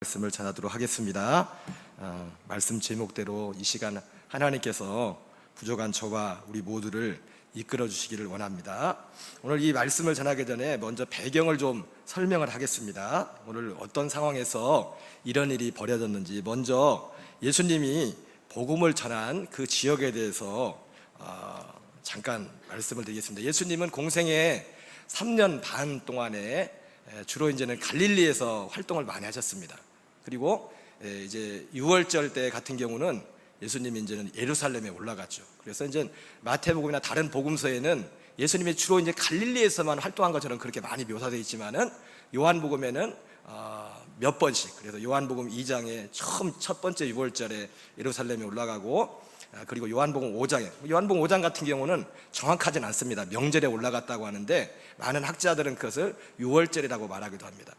말씀을 전하도록 하겠습니다. 말씀 제목대로 이 시간 하나님께서 부족한 저와 우리 모두를 이끌어 주시기를 원합니다. 오늘 이 말씀을 전하기 전에 먼저 배경을 좀 설명을 하겠습니다. 오늘 어떤 상황에서 이런 일이 벌어졌는지 먼저 예수님이 복음을 전한 그 지역에 대해서 잠깐 말씀을 드리겠습니다. 예수님은 공생애 3년 반 동안에 주로 이제는 갈릴리에서 활동을 많이 하셨습니다. 그리고 이제 6월절 때 같은 경우는 예수님이 이제는 예루살렘에 올라갔죠. 그래서 이제 마태복음이나 다른 복음서에는 예수님이 주로 이제 갈릴리에서만 활동한 것처럼 그렇게 많이 묘사되어 있지만은 요한복음에는 몇 번씩, 그래서 요한복음 2장에 첫 번째 6월절에 예루살렘에 올라가고, 그리고 요한복음 5장 같은 경우는 정확하진 않습니다. 명절에 올라갔다고 하는데 많은 학자들은 그것을 6월절이라고 말하기도 합니다.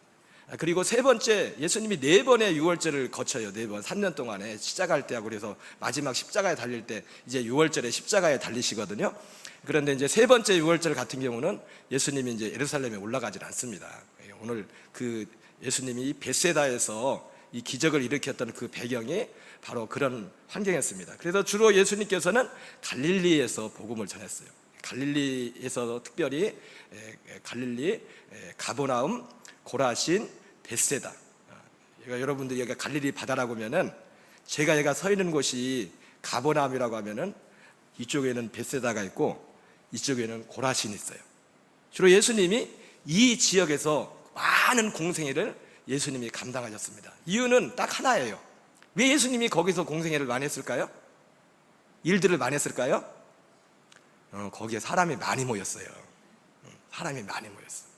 그리고 세 번째, 예수님이 4번의 6월절을 거쳐요. 4번, 3년 동안에 시작할 때하고, 그래서 마지막 십자가에 달릴 때 이제 6월절에 십자가에 달리시거든요. 그런데 이제 세 번째 6월절 같은 경우는 예수님이 이제 예루살렘에 올라가질 않습니다. 오늘 그 예수님이 벳세다에서 이 기적을 일으켰던 그 배경이 바로 그런 환경이었습니다. 그래서 주로 예수님께서는 갈릴리에서 복음을 전했어요. 갈릴리에서 특별히 갈릴리, 가버나움, 고라신, 벳세다. 여러분들 여기가 갈릴리 바다라고 하면은 제가 서 있는 곳이 가버나움이라고 하면은 이쪽에는 벳세다가 있고 이쪽에는 고라신이 있어요. 주로 예수님이 이 지역에서 많은 공생애를 예수님이 감당하셨습니다. 이유는 딱 하나예요. 왜 예수님이 거기서 공생애를 많이 했을까요? 일들을 많이 했을까요? 거기에 사람이 많이 모였어요. 사람이 많이 모였어요.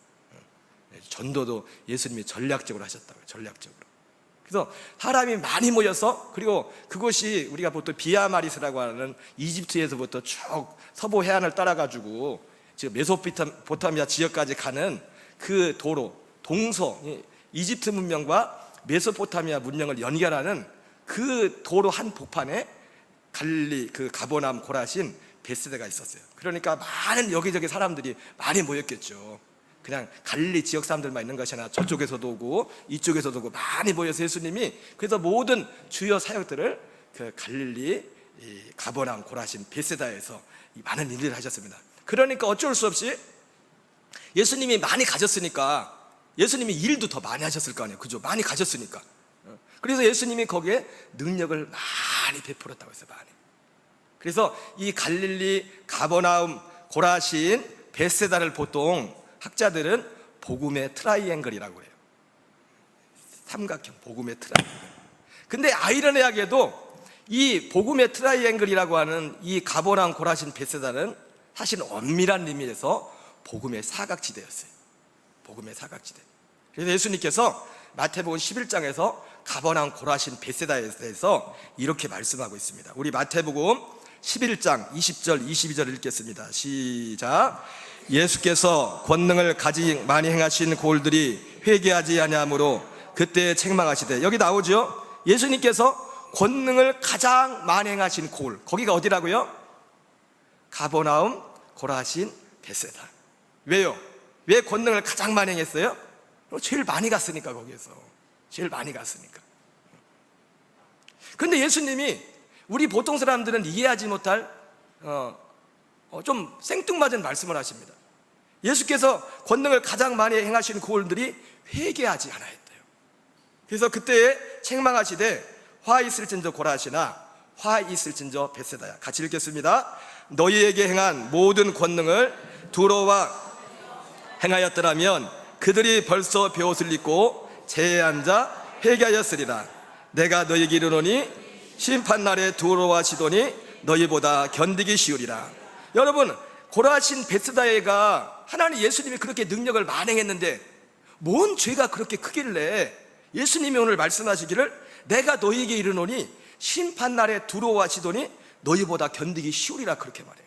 전도도 예수님이 전략적으로 하셨다고요. 전략적으로. 그래서 사람이 많이 모여서, 그리고 그곳이 우리가 보통 비아마리스라고 하는 이집트에서부터 쭉 서부 해안을 따라가지고 지금 메소포타미아 지역까지 가는 그 도로, 동서, 이집트 문명과 메소포타미아 문명을 연결하는 그 도로 한 복판에 갈릴리, 그 가버나움, 고라신, 벳세다가 있었어요. 그러니까 많은 여기저기 사람들이 많이 모였겠죠. 그냥 갈릴리 지역 사람들만 있는 것이 아니라 저쪽에서도 오고 이쪽에서도 오고 많이 모여서 예수님이 그래서 모든 주요 사역들을 그 갈릴리, 가버나움, 고라신, 벳세다에서 많은 일을 하셨습니다. 그러니까 어쩔 수 없이 예수님이 많이 가셨으니까 예수님이 일도 더 많이 하셨을 거 아니에요. 그죠? 많이 가셨으니까. 그래서 예수님이 거기에 능력을 많이 베풀었다고 했어요. 많이. 그래서 이 갈릴리, 가버나움, 고라신, 벳세다를 보통 학자들은 복음의 트라이앵글이라고 해요. 삼각형, 복음의 트라이앵글. 근데 아이러니하게도 이 복음의 트라이앵글이라고 하는 이 가버나움, 고라신, 벳세다는 사실 엄밀한 의미에서 복음의 사각지대였어요. 복음의 사각지대. 그래서 예수님께서 마태복음 11장에서 가버나움, 고라신, 벳세다에 대해서 이렇게 말씀하고 있습니다. 우리 마태복음 11장 20절 22절 읽겠습니다. 시작. 예수께서 권능을 가지 많이 행하신 고을들이 회개하지 아니하므로 그때 책망하시되, 여기 나오죠. 예수님께서 권능을 가장 많이 행하신 고을, 거기가 어디라고요? 가버나움, 고라신, 벳세다. 왜요? 왜 권능을 가장 많이 행했어요? 제일 많이 갔으니까. 거기에서 제일 많이 갔으니까. 근데 예수님이 우리 보통 사람들은 이해하지 못할 좀 생뚱맞은 말씀을 하십니다. 예수께서 권능을 가장 많이 행하신 고을들이 회개하지 않아했대요. 그래서 그때에 책망하시되 화 있을진저 고라시나 화 있을진저 벳세다야. 같이 읽겠습니다. 너희에게 행한 모든 권능을 두로와 행하였더라면 그들이 벌써 벼옷을 입고 제에 앉아 회개하였으리라. 내가 너희에게 이르노니 심판날에 두로와 시돈이 너희보다 견디기 쉬우리라. 여러분, 고라신, 벳세다가 하나님 예수님이 그렇게 능력을 만행했는데 뭔 죄가 그렇게 크길래 예수님이 오늘 말씀하시기를 내가 너희에게 이르노니 심판날에 두로와 시돈이 너희보다 견디기 쉬우리라 그렇게 말해요.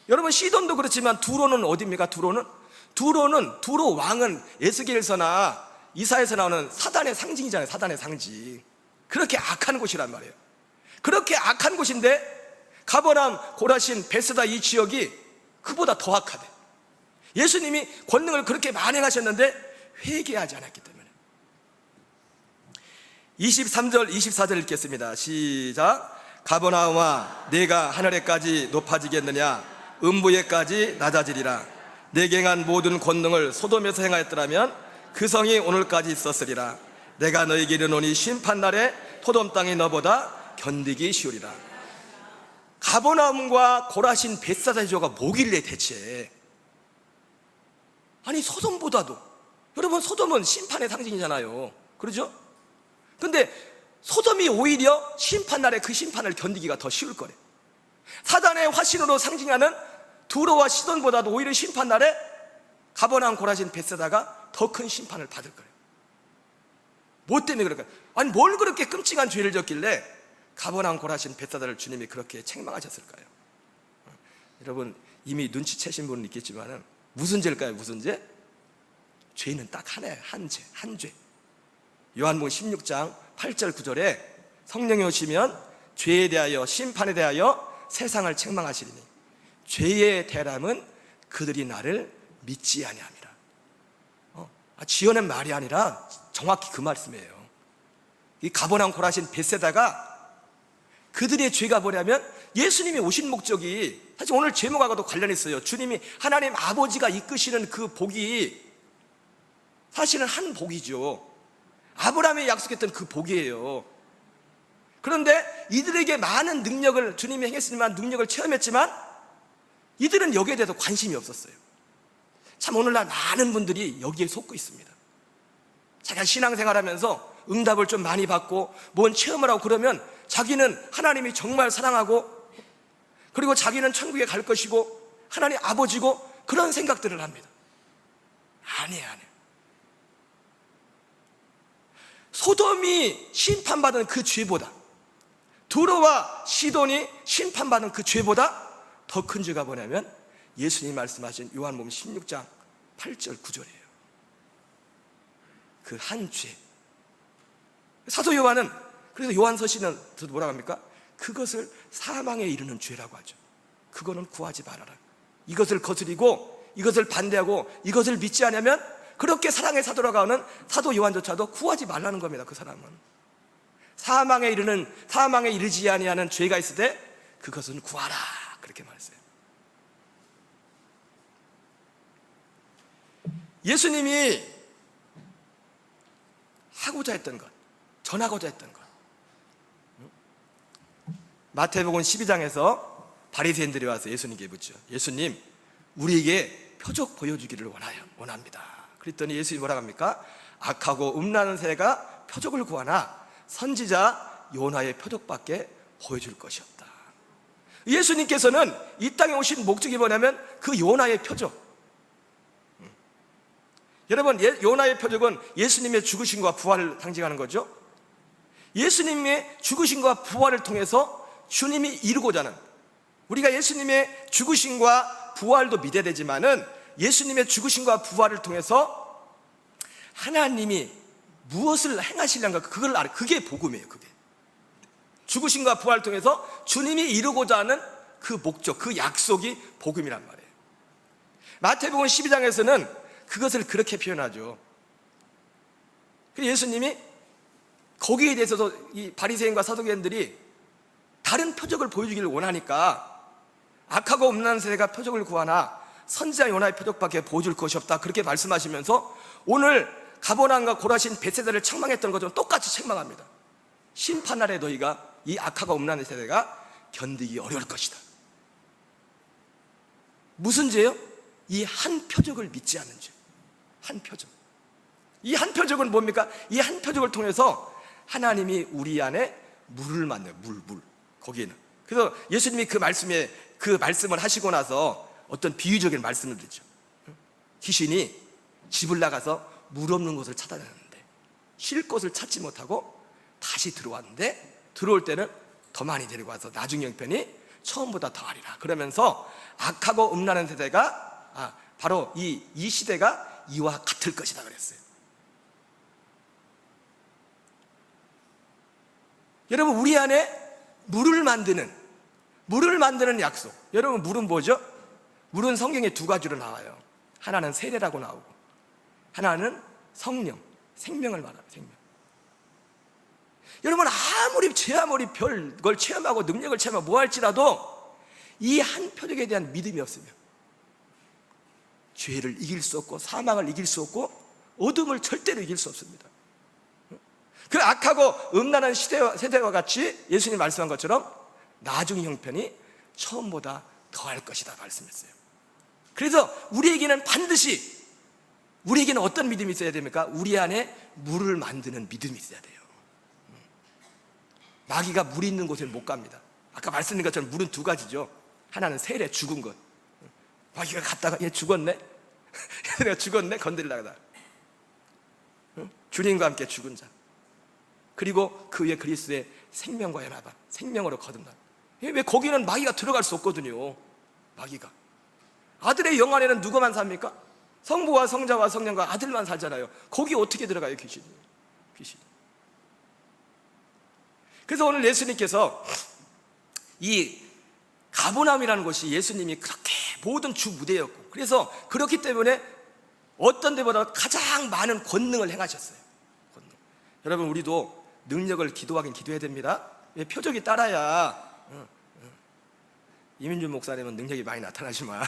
여러분, 시돈도 그렇지만 두로는 어디입니까? 두로 왕은 에스겔서나 이사야에서 나오는 사단의 상징이잖아요. 사단의 상징. 그렇게 악한 곳이란 말이에요. 그렇게 악한 곳인데 가버나움, 고라신, 벳세다 이 지역이 그보다 더 악하대. 예수님이 권능을 그렇게 만행하셨는데 회개하지 않았기 때문에. 23절 24절 읽겠습니다. 시작. 가버나움아 내가 하늘에까지 높아지겠느냐, 음부에까지 낮아지리라. 내게 행한 모든 권능을 소돔에서 행하였더라면 그 성이 오늘까지 있었으리라. 내가 너에게 이르노니 심판날에 소돔 땅이 너보다 견디기 쉬우리라. 가버나움과 고라신 벳사다 지조가 뭐길래 대체? 아니 소돔보다도, 여러분 소돔은 심판의 상징이잖아요, 그렇죠? 근데 소돔이 오히려 심판날에 그 심판을 견디기가 더 쉬울 거래. 사단의 화신으로 상징하는 두로와 시돈보다도 오히려 심판날에 가버나움 고라신 벳사다가 더 큰 심판을 받을 거예요. 뭐 때문에 그럴까요? 아니 뭘 그렇게 끔찍한 죄를 졌길래 가버나움 고라신 벳사다를 주님이 그렇게 책망하셨을까요? 여러분 이미 눈치채신 분은 있겠지만 무슨 죄일까요? 무슨 죄? 죄는 딱 하나예요. 한 죄, 한 죄. 요한복음 16장 8절 9절에 성령이 오시면 죄에 대하여 심판에 대하여 세상을 책망하시리니 죄의 대람은 그들이 나를 믿지 아니함이라. 지어낸 말이 아니라 정확히 그 말씀이에요. 이 가버나움 고라신 벳사다가 그들의 죄가 뭐냐면 예수님이 오신 목적이 사실 오늘 제목하고도 관련이 있어요. 주님이 하나님 아버지가 이끄시는 그 복이 사실은 한 복이죠. 아브라함이 약속했던 그 복이에요. 그런데 이들에게 많은 능력을 주님이 행했지만 능력을 체험했지만 이들은 여기에 대해서 관심이 없었어요. 참 오늘날 많은 분들이 여기에 속고 있습니다. 자기가 신앙생활하면서 응답을 좀 많이 받고 뭔 체험을 하고 그러면 자기는 하나님이 정말 사랑하고 그리고 자기는 천국에 갈 것이고 하나님 아버지고 그런 생각들을 합니다. 아니에요. 소돔이 심판받은 그 죄보다, 두로와 시돈이 심판받은 그 죄보다 더 큰 죄가 뭐냐면 예수님이 말씀하신 요한복음 16장 8절 9절이에요. 그 한 죄. 사도 요한은 그래서 요한서신은 뭐라고 합니까? 그것을 사망에 이르는 죄라고 하죠. 그거는 구하지 말아라. 이것을 거스리고 이것을 반대하고 이것을 믿지 않으면 그렇게 사랑의 사도라고 하는 사도 요한조차도 구하지 말라는 겁니다. 그 사람은 사망에 이르지 아니하는 죄가 있을 때 그것은 구하라 그렇게 말했어요. 예수님이 하고자 했던 것, 전하고자 했던 것. 마태복음 12장에서 바리새인들이 와서 예수님께 묻죠. 예수님, 우리에게 표적 보여주기를 원합니다. 그랬더니 예수님이 뭐라고 합니까? 악하고 음란한 새가 표적을 구하나 선지자 요나의 표적밖에 보여줄 것이 없다. 예수님께서는 이 땅에 오신 목적이 뭐냐면 그 요나의 표적. 여러분 요나의 표적은 예수님의 죽으심과 부활을 상징하는 거죠. 예수님의 죽으심과 부활을 통해서 주님이 이루고자 하는, 우리가 예수님의 죽으심과 부활도 믿어야 되지만은 예수님의 죽으심과 부활을 통해서 하나님이 무엇을 행하시려는가 그걸 알아. 그게 복음이에요. 그게 죽으심과 부활을 통해서 주님이 이루고자 하는 그 목적, 그 약속이 복음이란 말이에요. 마태복음 12장에서는 그것을 그렇게 표현하죠. 그래서 예수님이 거기에 대해서도 이 바리새인과 사두개인들이 다른 표적을 보여주기를 원하니까 악하고 음란한 세대가 표적을 구하나 선지자 요나의 표적밖에 보여줄 것이 없다 그렇게 말씀하시면서 오늘 가버나움과 고라신 벳사다를 책망했던 것처럼 똑같이 책망합니다. 심판날에 너희가 이 악하고 음란한 세대가 견디기 어려울 것이다. 무슨 죄요? 이 한 표적을 믿지 않는 죄. 한 표적. 이 한 표적은 뭡니까? 이 한 표적을 통해서 하나님이 우리 안에 물을 만나요. 물. 거기에는. 그래서 예수님이 그 말씀을 하시고 나서 어떤 비유적인 말씀을 드리죠. 귀신이 집을 나가서 물 없는 곳을 찾아다녔는데 쉴 곳을 찾지 못하고 다시 들어왔는데 들어올 때는 더 많이 데리고 와서 나중 형편이 처음보다 더하리라 그러면서 악하고 음란한 세대가 바로 이 시대가 이와 같을 것이다 그랬어요. 여러분 우리 안에 물을 만드는 약속. 여러분 물은 뭐죠? 물은 성경에 두 가지로 나와요. 하나는 세례라고 나오고 하나는 성령, 생명을 말합니다. 생명. 여러분, 아무리 별걸 체험하고 능력을 체험하고 뭐 할지라도 이 한 표적에 대한 믿음이 없으면 죄를 이길 수 없고 사망을 이길 수 없고 어둠을 절대로 이길 수 없습니다. 그 악하고 음란한 세대와 같이 예수님 말씀한 것처럼 나중 형편이 처음보다 더할 것이다 말씀했어요. 그래서 우리에게는 반드시, 우리에게는 어떤 믿음이 있어야 됩니까? 우리 안에 물을 만드는 믿음이 있어야 돼요. 마귀가 물이 있는 곳에 못 갑니다. 아까 말씀드린 것처럼 물은 두 가지죠. 하나는 세례, 죽은 것. 마귀가 갔다가 얘 죽었네? 얘가 죽었네? 건드리려다가 주님과 함께 죽은 자. 그리고 그 위에 그리스도의 생명과 연합한 생명으로 거듭난. 왜 거기는 마귀가 들어갈 수 없거든요. 마귀가. 아들의 영 안에는 누구만 삽니까? 성부와 성자와 성령과 아들만 살잖아요. 거기 어떻게 들어가요, 귀신이? 그래서 오늘 예수님께서 이 가버나움이라는 곳이 예수님이 그렇게 모든 주 무대였고, 그래서 그렇기 때문에 어떤 데보다 가장 많은 권능을 행하셨어요. 권능. 여러분, 우리도 능력을 기도하긴 기도해야 됩니다. 왜? 표적이 따라야. 이민준 목사님은 능력이 많이 나타나지만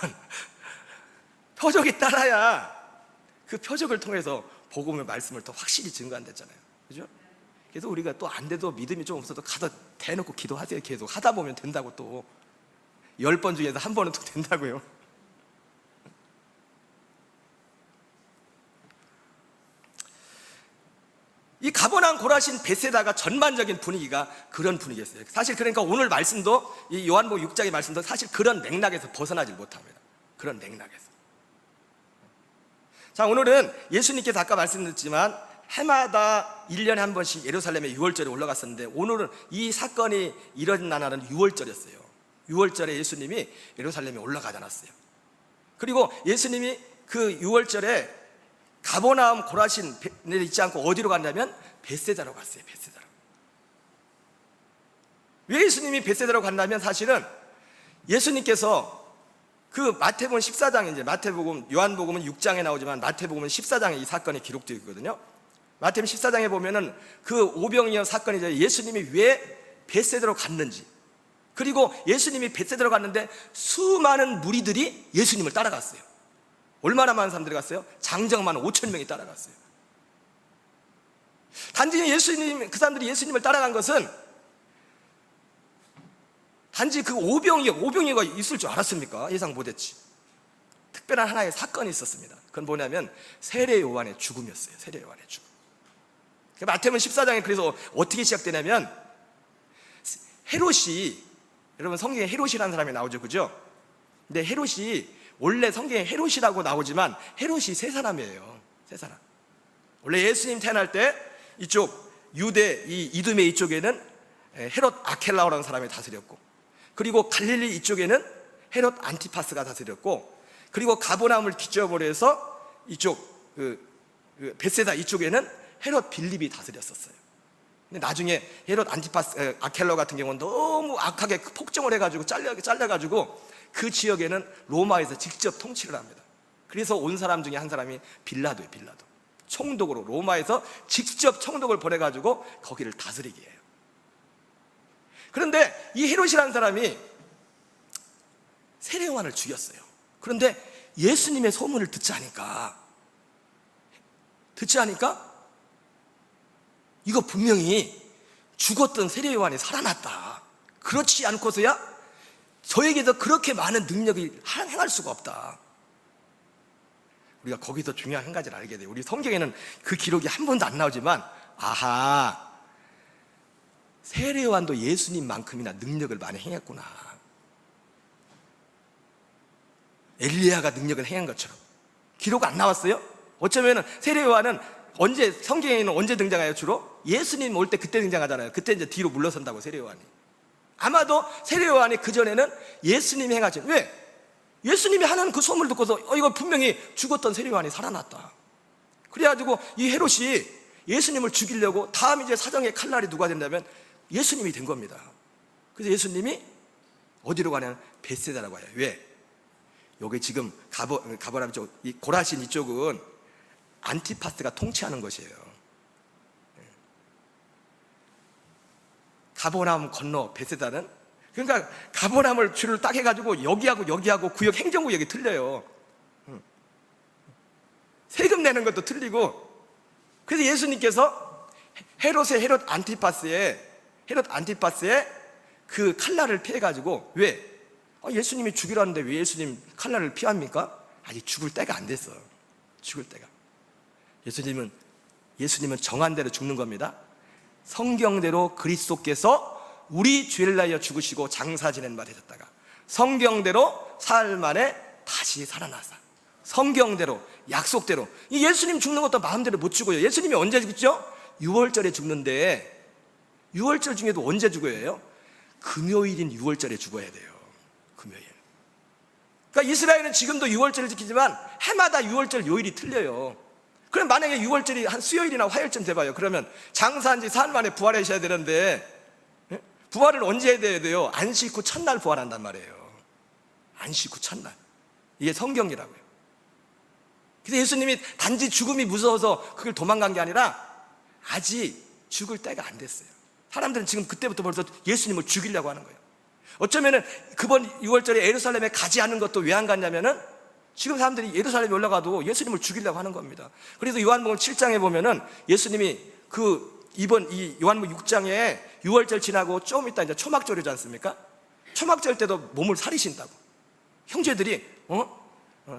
표적이 따라야 그 표적을 통해서 복음의 말씀을 더 확실히 증거한댔잖아요. 그죠? 그래서 우리가 또 안 돼도 믿음이 좀 없어도 가서 대놓고 기도하세요. 계속 하다 보면 된다고. 또 10번 중에서 한 번은 또 된다고요. 이 가버나움, 고라신, 베세다가 전반적인 분위기가 그런 분위기였어요. 사실 그러니까 오늘 말씀도, 이 요한복음 6장의 말씀도 사실 그런 맥락에서 벗어나질 못합니다. 그런 맥락에서. 자, 오늘은 예수님께서 아까 말씀드렸지만 해마다 1년에 한 번씩 예루살렘에 6월절에 올라갔었는데, 오늘은 이 사건이 일어난 날은 6월절이었어요. 6월절에 예수님이 예루살렘에 올라가지 않았어요. 그리고 예수님이 그 6월절에 가버나움, 고라신에 있지 않고 어디로 갔냐면 벳세다로 갔어요. 벳세다로. 왜 예수님이 벳세다로 갔냐면, 사실은 예수님께서 그 마태복음 14장에, 이제 마태복음, 요한복음은 6장에 나오지만 마태복음은 14장에 이 사건이 기록되어 있거든요. 마태복음 14장에 보면은 그 오병이어 사건이 이제 예수님이 왜 벳세다로 갔는지, 그리고 예수님이 벳세다로 갔는데 수많은 무리들이 예수님을 따라갔어요. 얼마나 많은 사람들이 갔어요? 장정만 5,000명이 따라갔어요. 단지 그 사람들이 예수님을 따라간 것은 단지 그 오병이어가 있을 줄 알았습니까? 예상 못했지. 특별한 하나의 사건이 있었습니다. 그건 뭐냐면 세례 요한의 죽음이었어요. 세례 요한의 죽음. 마태복음 14장에 그래서 어떻게 시작되냐면, 헤롯이, 여러분 성경에 헤롯이라는 사람이 나오죠, 그죠? 근데 헤롯이, 원래 성경에 헤롯이라고 나오지만 헤롯이 세 사람이에요. 세 사람. 원래 예수님 태어날 때 이쪽 유대, 이 이두메 이쪽에는 헤롯 아켈라오라는 사람이 다스렸고, 그리고 갈릴리 이쪽에는 헤롯 안티파스가 다스렸고, 그리고 가버나움을 기점으로 해서 이쪽 벳세다 이쪽에는 헤롯 빌립이 다스렸었어요. 근데 나중에 헤롯 안티파스, 아켈라 같은 경우는 너무 악하게 폭정을 해가지고 잘려가지고 그 지역에는 로마에서 직접 통치를 합니다. 그래서 온 사람 중에 한 사람이 빌라도예요. 빌라도. 총독으로 로마에서 직접 총독을 보내가지고 거기를 다스리게 해요. 그런데 이 헤롯이라는 사람이 세례 요한을 죽였어요. 그런데 예수님의 소문을 듣지 않으니까 이거 분명히 죽었던 세례 요한이 살아났다. 그렇지 않고서야 저에게서 그렇게 많은 능력이 행할 수가 없다. 우리가 거기서 중요한 한 가지를 알게 돼요. 우리 성경에는 그 기록이 한 번도 안 나오지만, 아하, 세례 요한도 예수님만큼이나 능력을 많이 행했구나. 엘리야가 능력을 행한 것처럼. 기록 안 나왔어요? 어쩌면은 세례 요한은 성경에는 언제 등장해요? 주로 예수님 올 때 그때 등장하잖아요. 그때 이제 뒤로 물러선다고, 세례 요한이. 아마도 세례 요한이 그전에는 예수님이 행하죠. 왜? 예수님이 하는 그 소문을 듣고서 이거 분명히 죽었던 세례 요한이 살아났다. 그래가지고 이 헤롯이 예수님을 죽이려고, 다음 이제 사정의 칼날이 누가 된다면 예수님이 된 겁니다. 그래서 예수님이 어디로 가냐면 벳세다라고 해요. 왜? 여기 지금 가버나움 쪽, 이 고라신 이쪽은 안티파스가 통치하는 것이에요. 가버나움 건너 베세다는, 그러니까 가버나움을 줄을 딱 해가지고 여기하고 구역 행정구역이 틀려요. 세금 내는 것도 틀리고. 그래서 예수님께서 헤롯 안티파스의 그 칼날을 피해가지고, 왜? 예수님이 죽이라는데 왜 예수님 칼날을 피합니까? 아직 죽을 때가 안 됐어. 죽을 때가. 예수님은 정한 대로 죽는 겁니다. 성경대로 그리스도께서 우리 죄를 위하여 죽으시고 장사 지낸 바 되셨다가 성경대로 사흘 만에 다시 살아나사, 성경대로 약속대로. 이 예수님 죽는 것도 마음대로 못 죽어요. 예수님이 언제 죽죠? 6월절에 죽는데, 6월절 중에도 언제 죽어요? 금요일인 6월절에 죽어야 돼요. 금요일. 그러니까 이스라엘은 지금도 6월절을 지키지만 해마다 6월절 요일이 틀려요. 그럼 만약에 6월절이 한 수요일이나 화요일쯤 돼봐요. 그러면 장사한 지 사흘 만에 부활하셔야 되는데, 부활을 언제 해야 돼요? 안식 후 첫날 부활한단 말이에요. 안식 후 첫날. 이게 성경이라고요. 그래서 예수님이 단지 죽음이 무서워서 그걸 도망간 게 아니라 아직 죽을 때가 안 됐어요. 사람들은 지금 그때부터 벌써 예수님을 죽이려고 하는 거예요. 어쩌면은 그번 6월절에 예루살렘에 가지 않은 것도 왜 안 갔냐면은 지금 사람들이 예루살렘에 올라가도 예수님을 죽이려고 하는 겁니다. 그래서 요한복음 7장에 보면은 예수님이 이번 이 요한복음 6장에 6월절 지나고 좀 있다 이제 초막절이지 않습니까? 초막절 때도 몸을 사리신다고. 형제들이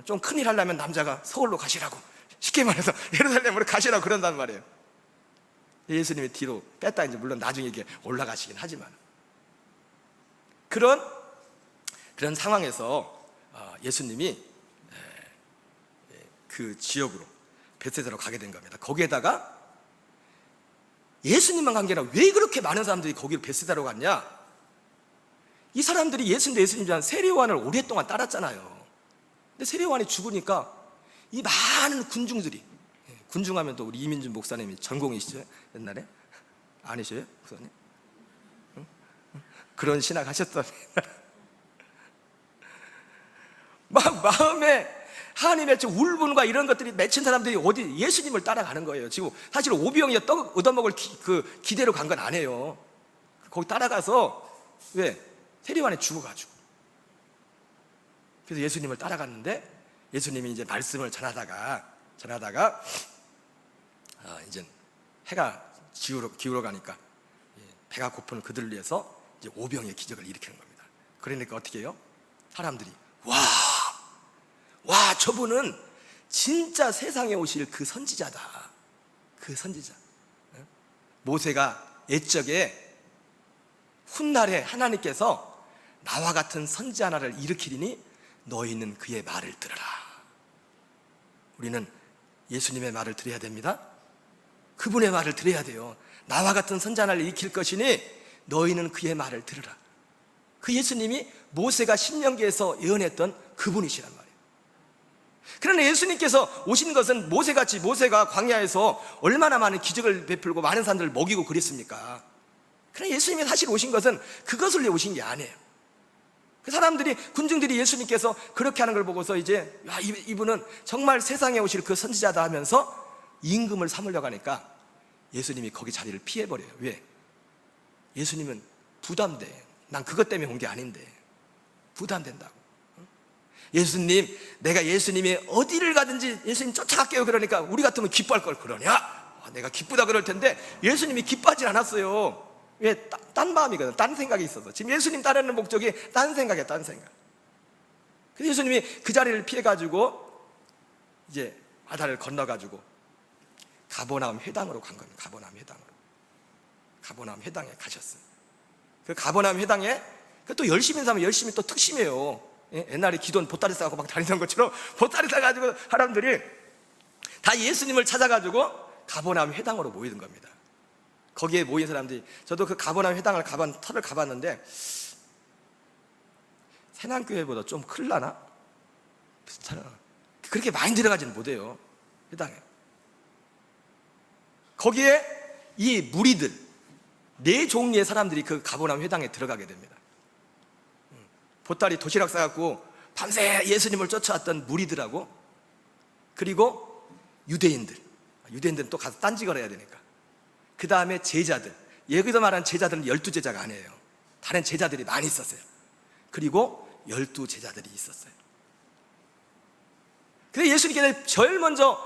좀 큰일 하려면 남자가 서울로 가시라고, 쉽게 말해서 예루살렘으로 가시라고 그런단 말이에요. 예수님이 뒤로 뺐다 이제 물론 나중에 이게 올라가시긴 하지만, 그런 상황에서 예수님이 그 지역으로 베세다로 가게 된 겁니다. 거기에다가 예수님만 간 게 아니라 왜 그렇게 많은 사람들이 거기로 베세다로 갔냐? 이 사람들이 예수님이란 세례요한을 오랫동안 따랐잖아요. 근데 세례요한이 죽으니까 이 많은 군중들이, 군중하면 또 우리 이민준 목사님이 전공이시죠? 옛날에? 아니셔요? 목사님? 그런 신학 하셨던 막 마음에 하나님의 울분과 이런 것들이 맺힌 사람들이 어디 예수님을 따라가는 거예요. 지금 사실 오병이어 떡 얻어먹을 기대로 간 건 아니에요. 거기 따라가서 왜? 세례요한이 죽어가지고. 그래서 예수님을 따라갔는데 예수님이 이제 말씀을 전하다가 이제 해가 기울어 가니까 배가 고픈 그들을 위해서 이제 오병의 기적을 일으키는 겁니다. 그러니까 어떻게 해요? 사람들이 와 저분은 진짜 세상에 오실 그 선지자다. 그 선지자. 모세가 옛적에 훗날에 하나님께서 나와 같은 선지 하나를 일으키리니 너희는 그의 말을 들으라. 우리는 예수님의 말을 들어야 됩니다. 그분의 말을 들어야 돼요. 나와 같은 선지 하나를 일으킬 것이니 너희는 그의 말을 들으라. 그 예수님이 모세가 신명기에서 예언했던 그분이시란 말이에요. 그러나 예수님께서 오신 것은 모세가 광야에서 얼마나 많은 기적을 베풀고 많은 사람들을 먹이고 그랬습니까? 그러나 예수님이 사실 오신 것은 그것을 위해 오신 게 아니에요. 그 사람들이, 군중들이 예수님께서 그렇게 하는 걸 보고서 이제 이분은 정말 세상에 오실 그 선지자다 하면서 임금을 삼으려고 하니까 예수님이 거기 자리를 피해버려요. 왜? 예수님은 부담돼. 난 그것 때문에 온 게 아닌데 부담된다고. 예수님, 내가 예수님이 어디를 가든지 예수님 쫓아갈게요. 그러니까 우리 같으면 기뻐할 걸 그러냐? 내가 기쁘다 그럴 텐데 예수님이 기뻐하지 않았어요. 왜? 딴 마음이거든. 딴 생각이 있어서. 지금 예수님 따르는 목적이 딴 생각이야. 딴 생각. 그래서 예수님이 그 자리를 피해가지고 이제 바다를 건너가지고 가버나움 회당으로 간 겁니다. 가버나움 회당에 가셨어요. 그 가버나움 회당에 또 열심히 사면 열심히 또 특심해요. 옛날에 기도는 보따리 싸고 막 다니던 것처럼 보따리 싸가지고 사람들이 다 예수님을 찾아가지고 가버나움 회당으로 모이는 겁니다. 거기에 모인 사람들이, 저도 그 가버나움 회당을 가봤는데 세난교회보다 좀 클라나? 비슷하나? 그렇게 많이 들어가지는 못해요. 회당에. 거기에 이 무리들 4종류의 사람들이 그 가버나움 회당에 들어가게 됩니다. 보따리 도시락 싸갖고 밤새 예수님을 쫓아왔던 무리들하고, 그리고 유대인들은 또 가서 딴짓을 해야 되니까, 그 다음에 제자들, 여기서 말하는 제자들은 12제자가 아니에요. 다른 제자들이 많이 있었어요. 그리고 12제자들이 있었어요. 근데 예수님께서 제일 먼저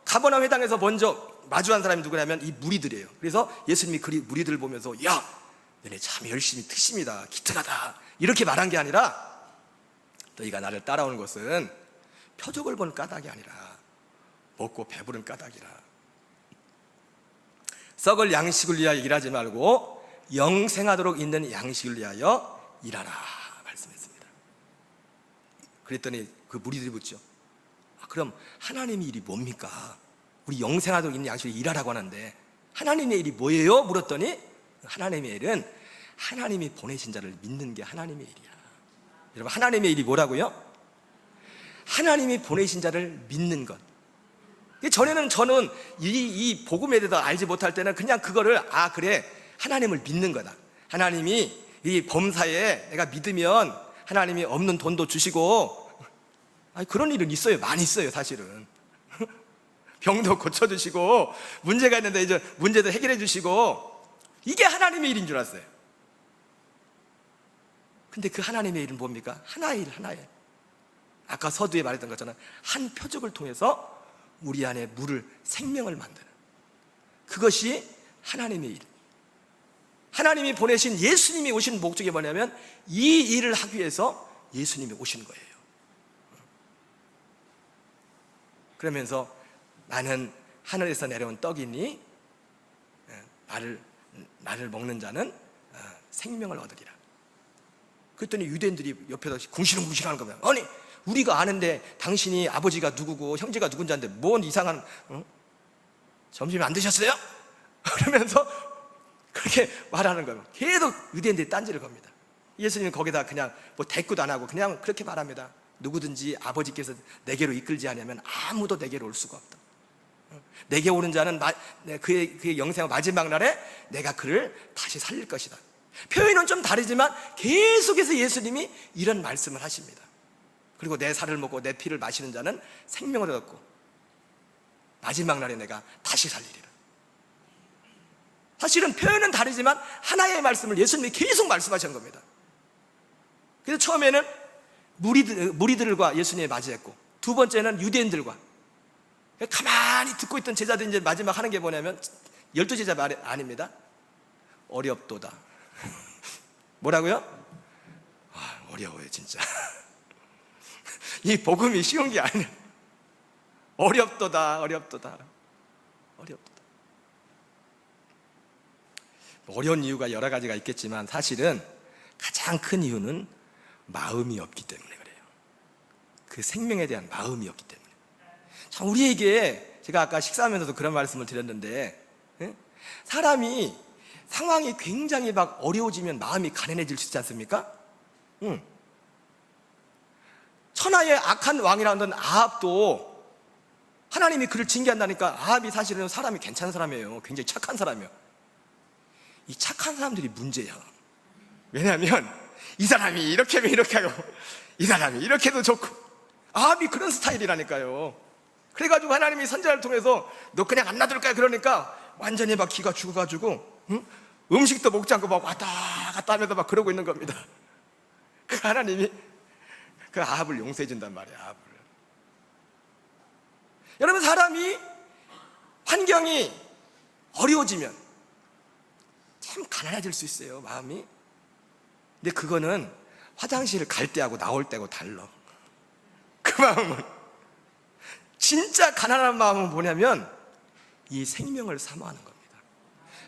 가버나움 회당에서 먼저 마주한 사람이 누구냐면 이 무리들이에요. 그래서 예수님이 그 무리들을 보면서 야, 너네 참 열심히 특심이다, 기특하다 이렇게 말한 게 아니라 너희가 나를 따라오는 것은 표적을 보는 까닭이 아니라 먹고 배부른 까닭이라. 썩을 양식을 위하여 일하지 말고 영생하도록 있는 양식을 위하여 일하라 말씀했습니다. 그랬더니 그 무리들이 묻죠. 그럼 하나님의 일이 뭡니까? 우리 영생하도록 있는 양식을 일하라고 하는데 하나님의 일이 뭐예요? 물었더니 하나님의 일은 하나님이 보내신 자를 믿는 게 하나님의 일이야. 여러분, 하나님의 일이 뭐라고요? 하나님이 보내신 자를 믿는 것. 전에는 저는 이 복음에 대해서 알지 못할 때는 그냥 그거를 그래, 하나님을 믿는 거다. 하나님이 이 범사에 내가 믿으면 하나님이 없는 돈도 주시고, 그런 일은 있어요. 많이 있어요, 사실은. 병도 고쳐주시고, 문제가 있는데 이제 문제도 해결해 주시고, 이게 하나님의 일인 줄 알았어요. 근데 그 하나님의 일은 뭡니까? 하나의 일, 하나의 일. 아까 서두에 말했던 것처럼 한 표적을 통해서 우리 안에 물을, 생명을 만드는, 그것이 하나님의 일. 하나님이 보내신 예수님이 오신 목적이 뭐냐면 이 일을 하기 위해서 예수님이 오신 거예요. 그러면서 나는 하늘에서 내려온 떡이니 나를 먹는 자는 생명을 얻으리라. 그랬더니 유대인들이 옆에서 궁시렁궁시렁하는 겁니다. 아니, 우리가 아는데 당신이 아버지가 누구고 형제가 누군지 아는데 뭔 이상한 점심 안 드셨어요? 그러면서 그렇게 말하는 거예요. 계속 유대인들이 딴지를 겁니다. 예수님은 거기다 그냥 뭐 대꾸도 안 하고 그냥 그렇게 말합니다. 누구든지 아버지께서 내게로 이끌지 않으면 아무도 내게로 올 수가 없다. 내게 오는 자는 그의 영생의 마지막 날에 내가 그를 다시 살릴 것이다. 표현은 좀 다르지만 계속해서 예수님이 이런 말씀을 하십니다. 그리고 내 살을 먹고 내 피를 마시는 자는 생명을 얻고 마지막 날에 내가 다시 살리리라. 사실은 표현은 다르지만 하나의 말씀을 예수님이 계속 말씀하신 겁니다. 그래서 처음에는 무리들과 예수님이 맞이했고, 두 번째는 유대인들과. 가만히 듣고 있던 제자들이 이제 마지막 하는 게 뭐냐면 12제자 말 아닙니다. 어렵도다. 뭐라고요? 어려워요 진짜. 이 복음이 쉬운 게 아니에요. 어렵도다. 어려운 이유가 여러 가지가 있겠지만 사실은 가장 큰 이유는 마음이 없기 때문에 그래요. 그 생명에 대한 마음이 없기 때문에. 참, 우리에게 제가 아까 식사하면서도 그런 말씀을 드렸는데, 사람이 상황이 굉장히 막 어려워지면 마음이 가난해질 수 있지 않습니까? 천하의 악한 왕이라는 아합도 하나님이 그를 징계한다니까. 아합이 사실은 사람이 괜찮은 사람이에요. 굉장히 착한 사람이에요. 이 착한 사람들이 문제야. 왜냐하면 이 사람이 이렇게 하면 이렇게 하고 이 사람이 이렇게 해도 좋고, 아합이 그런 스타일이라니까요. 그래가지고 하나님이 선지자를 통해서 너 그냥 안 놔둘 거야 그러니까 완전히 막 기가 죽어가지고 음식도 먹지 않고 막 왔다 갔다 하면서 막 그러고 있는 겁니다. 그 하나님이 그 아합을 용서해 준단 말이야. 아합을. 여러분, 사람이 환경이 어려워지면 참 가난해질 수 있어요, 마음이. 근데 그거는 화장실을 갈 때하고 나올 때하고 달라. 그 마음은, 진짜 가난한 마음은 뭐냐면 이 생명을 사모하는 겁니다.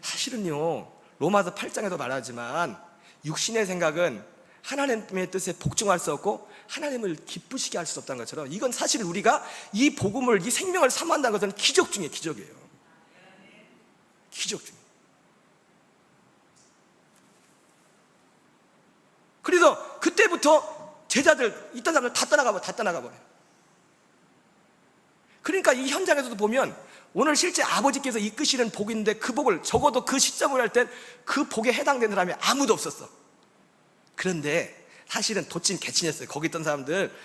사실은요, 로마서 8장에도 말하지만 육신의 생각은 하나님의 뜻에 복종할 수 없고 하나님을 기쁘시게 할 수 없다는 것처럼, 이건 사실 우리가 이 복음을, 이 생명을 사모한다는 것은 기적 중에 기적이에요. 기적 중에. 그래서 그때부터 제자들, 있던 사람들 다 떠나가 버려요. 그러니까 이 현장에서도 보면 오늘 실제 아버지께서 이끄시는 복이 있는데 그 복을, 적어도 그 시점을 할 땐 그 복에 해당되는 사람이 아무도 없었어. 그런데 사실은 도친 개친했어요. 거기 있던 사람들,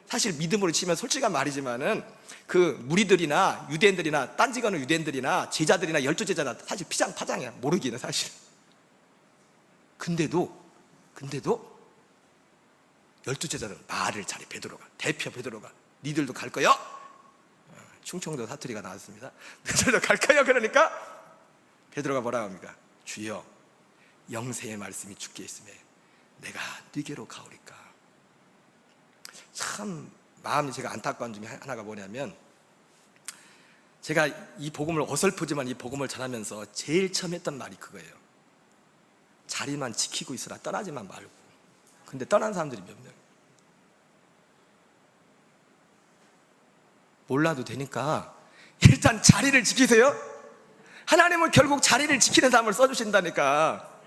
사실 믿음으로 치면 솔직한 말이지만은 그 무리들이나 유대인들이나 딴지거는 유대인들이나 제자들이나 12제자나 사실 피장파장이야. 모르기는 사실. 근데도 12제자는 말을 잘해. 베드로가, 대표 베드로가, 니들도 갈 거요? 충청도 사투리가 나왔습니다. 니들도 갈 거요? 그러니까 베드로가 뭐라고 합니까? 주여, 영생의 말씀이 주께 있음에 내가 네게로 가오리까. 참 마음이 제가 안타까운 중에 하나가 뭐냐면, 제가 이 복음을, 어설프지만 이 복음을 전하면서 제일 처음 했던 말이 그거예요. 자리만 지키고 있으라, 떠나지만 말고. 근데 떠난 사람들이 몇 명? 몰라도 되니까 일단 자리를 지키세요. 하나님은 결국 자리를 지키는 사람을 써주신다니까.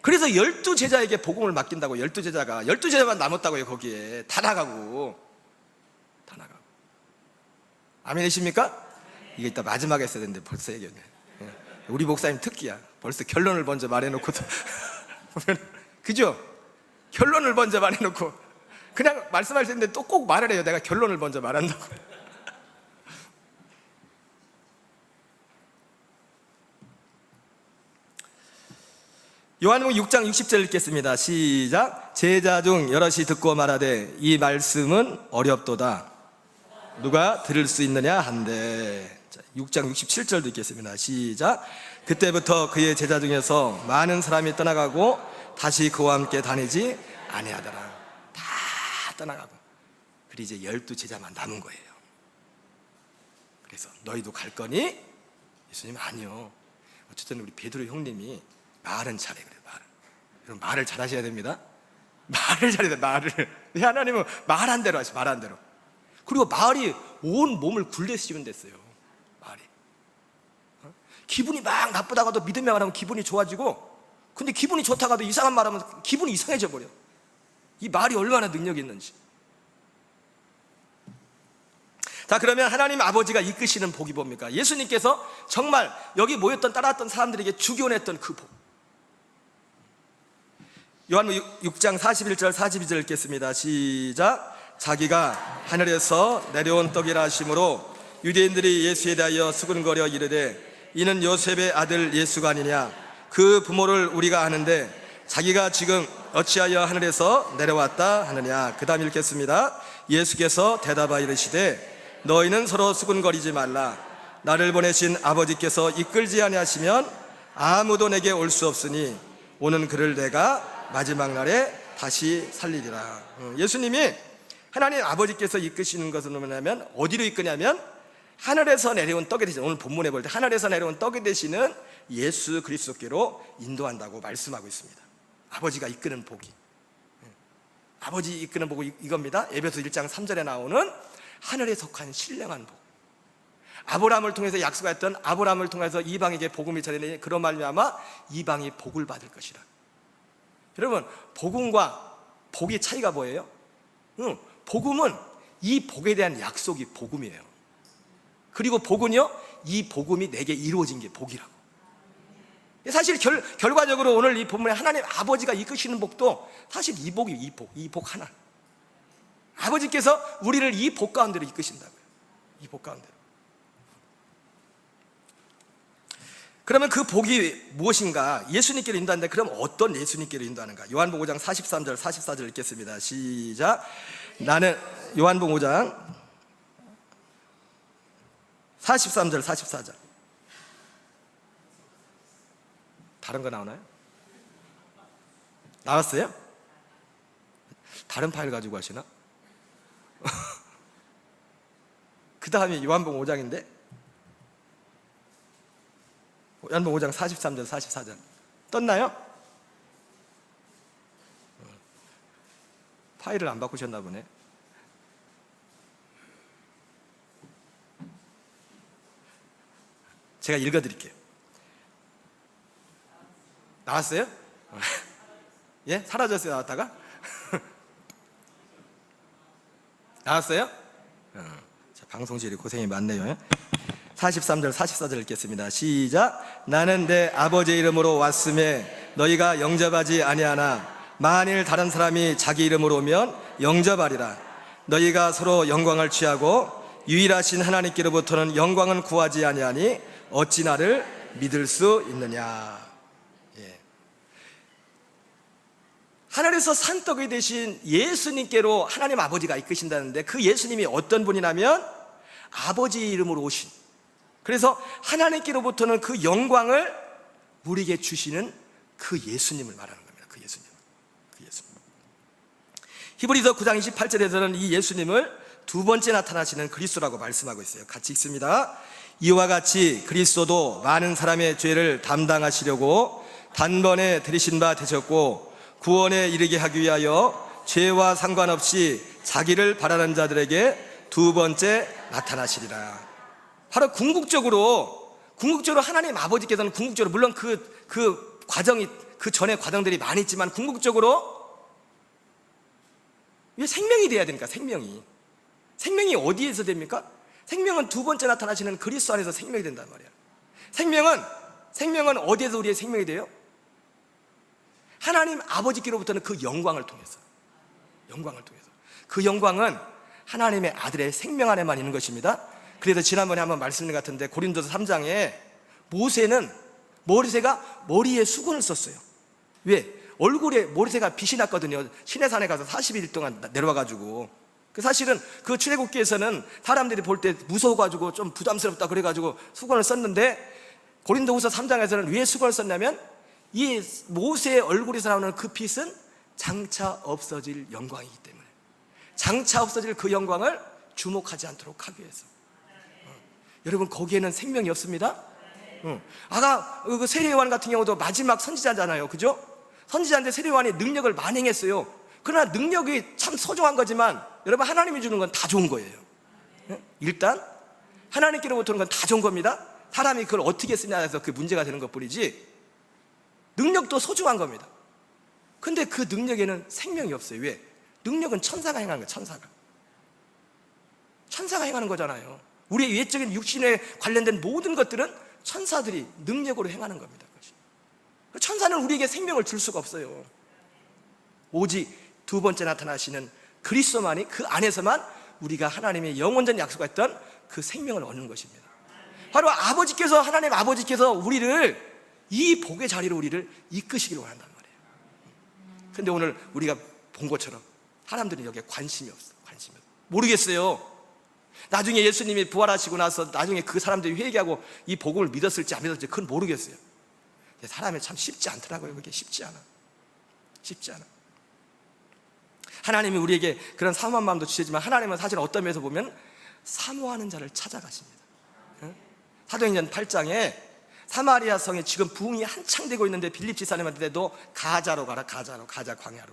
그래서 12제자에게 복음을 맡긴다고. 12제자만 남았다고요. 거기에 다 나가고. 아멘이십니까? 이게 이따 마지막에 했어야 되는데 벌써 얘기했네. 우리 목사님 특기야. 벌써 결론을 먼저 말해놓고 그죠? 결론을 먼저 말해놓고 그냥 말씀할 텐데 또 꼭 말을 해요. 내가 결론을 먼저 말한다고. 요한복음 6장 60절 읽겠습니다. 시작. 제자 중 여럿이 듣고 말하되 이 말씀은 어렵도다. 누가 들을 수 있느냐 한데. 6장 67절도 읽겠습니다. 시작. 그때부터 그의 제자 중에서 많은 사람이 떠나가고 다시 그와 함께 다니지 아니하더라. 다 떠나가고. 그리고 이제 12제자만 남은 거예요. 그래서 너희도 갈 거니? 예수님 아니요. 어쨌든 우리 베드로 형님이 말은 잘해. 그래, 여러분 말을 잘 하셔야 됩니다. 말을 잘해야 돼. 말을. 하나님은 말한 대로 하시. 말한 대로. 그리고 말이 온 몸을 굴레시키면 됐어요. 말이. 기분이 막 나쁘다가도 믿음의 말하면 기분이 좋아지고, 근데 기분이 좋다가도 이상한 말하면 기분이 이상해져 버려. 이 말이 얼마나 능력이 있는지. 자, 그러면 하나님 아버지가 이끄시는 복이 뭡니까? 예수님께서 정말 여기 모였던 따라왔던 사람들에게 주기원 했던 그 복. 요한복음 6장 41절 42절 읽겠습니다. 시작. 자기가 하늘에서 내려온 떡이라 하심으로 유대인들이 예수에 대하여 수군거려 이르되 이는 요셉의 아들 예수가 아니냐. 그 부모를 우리가 아는데 자기가 지금 어찌하여 하늘에서 내려왔다 하느냐. 그 다음 읽겠습니다. 예수께서 대답하여 이르시되 너희는 서로 수군거리지 말라. 나를 보내신 아버지께서 이끌지 아니하시면 아무도 내게 올 수 없으니 오는 그를 내가 마지막 날에 다시 살리리라. 예수님이 하나님 아버지께서 이끄시는 것은 뭐냐면 어디로 이끄냐면 하늘에서 내려온 떡이 되시는, 오늘 본문에 볼 때 하늘에서 내려온 떡이 되시는 예수 그리스도께로 인도한다고 말씀하고 있습니다. 아버지가 이끄는 복이, 아버지 이끄는 복이 이겁니다. 에베소 1장 3절에 나오는 하늘에 속한 신령한 복. 아브라함을 통해서 약속했던, 아브라함을 통해서 이방에게 복음이 전해지니 그런 말미암아 이방이 복을 받을 것이라. 여러분, 복음과 복의 차이가 뭐예요? 복음은 이 복에 대한 약속이 복음이에요. 그리고 복은요, 이 복음이 내게 이루어진 게 복이라고. 사실 결과적으로 오늘 이 본문에 하나님 아버지가 이끄시는 복도 사실 이 복이, 이 복 하나. 아버지께서 우리를 이 복 가운데로 이끄신다고요. 이 복 가운데로. 그러면 그 복이 무엇인가? 예수님께로 인도하는데 그럼 어떤 예수님께로 인도하는가? 요한복음 5장 43절 44절 읽겠습니다. 시작. 나는 요한복음 5장 43절 44절. 다른 거 나오나요? 나왔어요? 다른 파일 가지고 하시나? 그 다음에 요한복음 5장인데 요한복음 5장 43절 44절 떴나요? 파일을 안 바꾸셨나 보네. 제가 읽어드릴게요. 나왔어요? 예? 사라졌어요? 나왔다가? 나왔어요? 자, 방송실이 고생이 많네요. 43절 44절 읽겠습니다. 시작. 나는 내 아버지의 이름으로 왔음에 너희가 영접하지 아니하나 만일 다른 사람이 자기 이름으로 오면 영접하리라. 너희가 서로 영광을 취하고 유일하신 하나님께로부터는 영광은 구하지 아니하니 어찌 나를 믿을 수 있느냐. 예. 하늘에서 산떡이 되신 예수님께로 하나님 아버지가 이끄신다는데, 그 예수님이 어떤 분이냐면 아버지 이름으로 오신, 그래서 하나님께로부터는 그 영광을 우리에게 주시는 그 예수님을 말하는 겁니다. 그 예수님. 히브리서 9장 28절에서는 이 예수님을 두 번째 나타나시는 그리스도라고 말씀하고 있어요. 같이 읽습니다. 이와 같이 그리스도도 많은 사람의 죄를 담당하시려고 단번에 들이신 바 되셨고, 구원에 이르게 하기 위하여 죄와 상관없이 자기를 바라는 자들에게 두 번째 나타나시리라. 바로 궁극적으로 하나님 아버지께서는 궁극적으로, 물론 그 과정이, 그 전에 과정들이 많이 있지만, 궁극적으로 왜 생명이 돼야 됩니까? 생명이 어디에서 됩니까? 생명은 두 번째 나타나시는 그리스도 안에서 생명이 된단 말이야. 생명은 어디에서 우리의 생명이 돼요? 하나님 아버지께로부터는 그 영광을 통해서. 그 영광은 하나님의 아들의 생명 안에만 있는 것입니다. 그래서 지난번에 한번 말씀드린 것 같은데, 고린도서 3장에 모세가 머리에 수건을 썼어요. 왜? 얼굴에 모세가 빛이 났거든요. 시내산에 가서 40일 동안 내려와가지고. 사실은 그 출애굽기에서는 사람들이 볼 때 무서워가지고 좀 부담스럽다 그래가지고 수건을 썼는데, 고린도후서 3장에서는 왜 수건을 썼냐면, 이 모세의 얼굴에서 나오는 그 빛은 장차 없어질 영광이기 때문에, 장차 없어질 그 영광을 주목하지 않도록 하기 위해서. 여러분, 거기에는 생명이 없습니다. 아까 그 세례요한 같은 경우도 마지막 선지자잖아요, 그죠? 선지자인데 세례요한이 능력을 만행했어요. 그러나 능력이 참 소중한 거지만, 여러분, 하나님이 주는 건 다 좋은 거예요. 일단 하나님께로부터 오는 건 다 좋은 겁니다. 사람이 그걸 어떻게 쓰냐에 서 그 문제가 되는 것뿐이지, 능력도 소중한 겁니다. 근데 그 능력에는 생명이 없어요. 왜? 능력은 천사가 행하는 거예요. 천사가 행하는 거잖아요. 우리의 외적인 육신에 관련된 모든 것들은 천사들이 능력으로 행하는 겁니다. 천사는 우리에게 생명을 줄 수가 없어요. 오직 두 번째 나타나시는 그리스도만이, 그 안에서만 우리가 하나님의 영원전 약속했던 그 생명을 얻는 것입니다. 바로 하나님 아버지께서 우리를, 이 복의 자리로 우리를 이끄시기를 원한단 말이에요. 근데 오늘 우리가 본 것처럼 사람들은 여기에 관심이 없어. 모르겠어요. 나중에 예수님이 부활하시고 나서 나중에 그 사람들이 회개하고 이 복음을 믿었을지 안 믿었을지 그건 모르겠어요. 사람이 참 쉽지 않더라고요. 그게 쉽지 않아. 하나님이 우리에게 그런 사모한 마음도 주시지만, 하나님은 사실 어떤 면에서 보면 사모하는 자를 찾아가십니다. 사도행전 8장에 사마리아 성에 지금 부흥이 한창 되고 있는데, 빌립 지사님한테도 가자로 가라, 가자 광야로.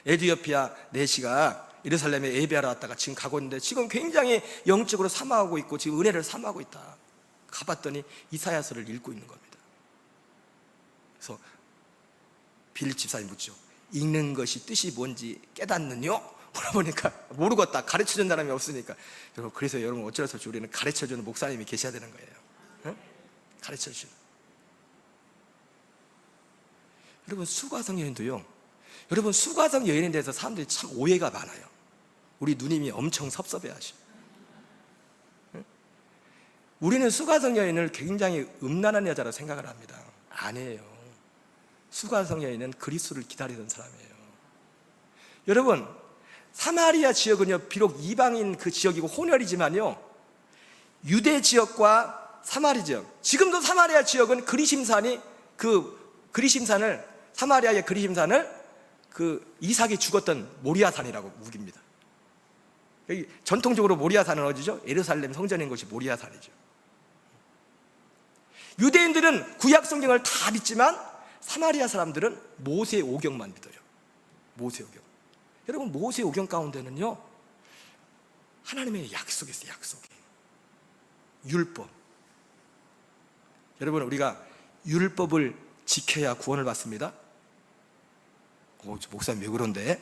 에디오피아 내시가 예루살렘에 예배하러 왔다가 지금 가고 있는데, 지금 굉장히 영적으로 사모하고 있고 지금 은혜를 사모하고 있다. 가봤더니 이사야서를 읽고 있는 겁니다. 그래서 빌립 집사님 묻죠. 읽는 것이 뜻이 뭔지 깨닫느뇨? 물어보니까 모르겠다. 가르쳐준 사람이 없으니까. 여러분, 그래서 여러분 어쩔 수 없이 우리는 가르쳐주는 목사님이 계셔야 되는 거예요. 응? 가르쳐주는. 여러분, 수가성 여인도요. 여러분, 수가성 여인에 대해서 사람들이 참 오해가 많아요. 우리 누님이 엄청 섭섭해하셔. 응? 우리는 수가성 여인을 굉장히 음란한 여자로 생각을 합니다. 아니에요. 수가성 여인은 그리스도를 기다리던 사람이에요. 여러분, 사마리아 지역은요, 비록 이방인 그 지역이고 혼혈이지만요, 유대 지역과 사마리 지역, 지금도 사마리아 지역은 사마리아의 그리심산을 그 이삭이 죽었던 모리아산이라고 우깁니다. 여기 전통적으로 모리아산은 어디죠? 예루살렘 성전인 곳이 모리아산이죠. 유대인들은 구약 성경을 다 믿지만, 사마리아 사람들은 모세 오경만 믿어요. 모세 오경. 여러분, 모세 오경 가운데는요, 하나님의 약속이 있어요. 약속이. 율법. 여러분, 우리가 율법을 지켜야 구원을 받습니다. 목사님 왜 그런데?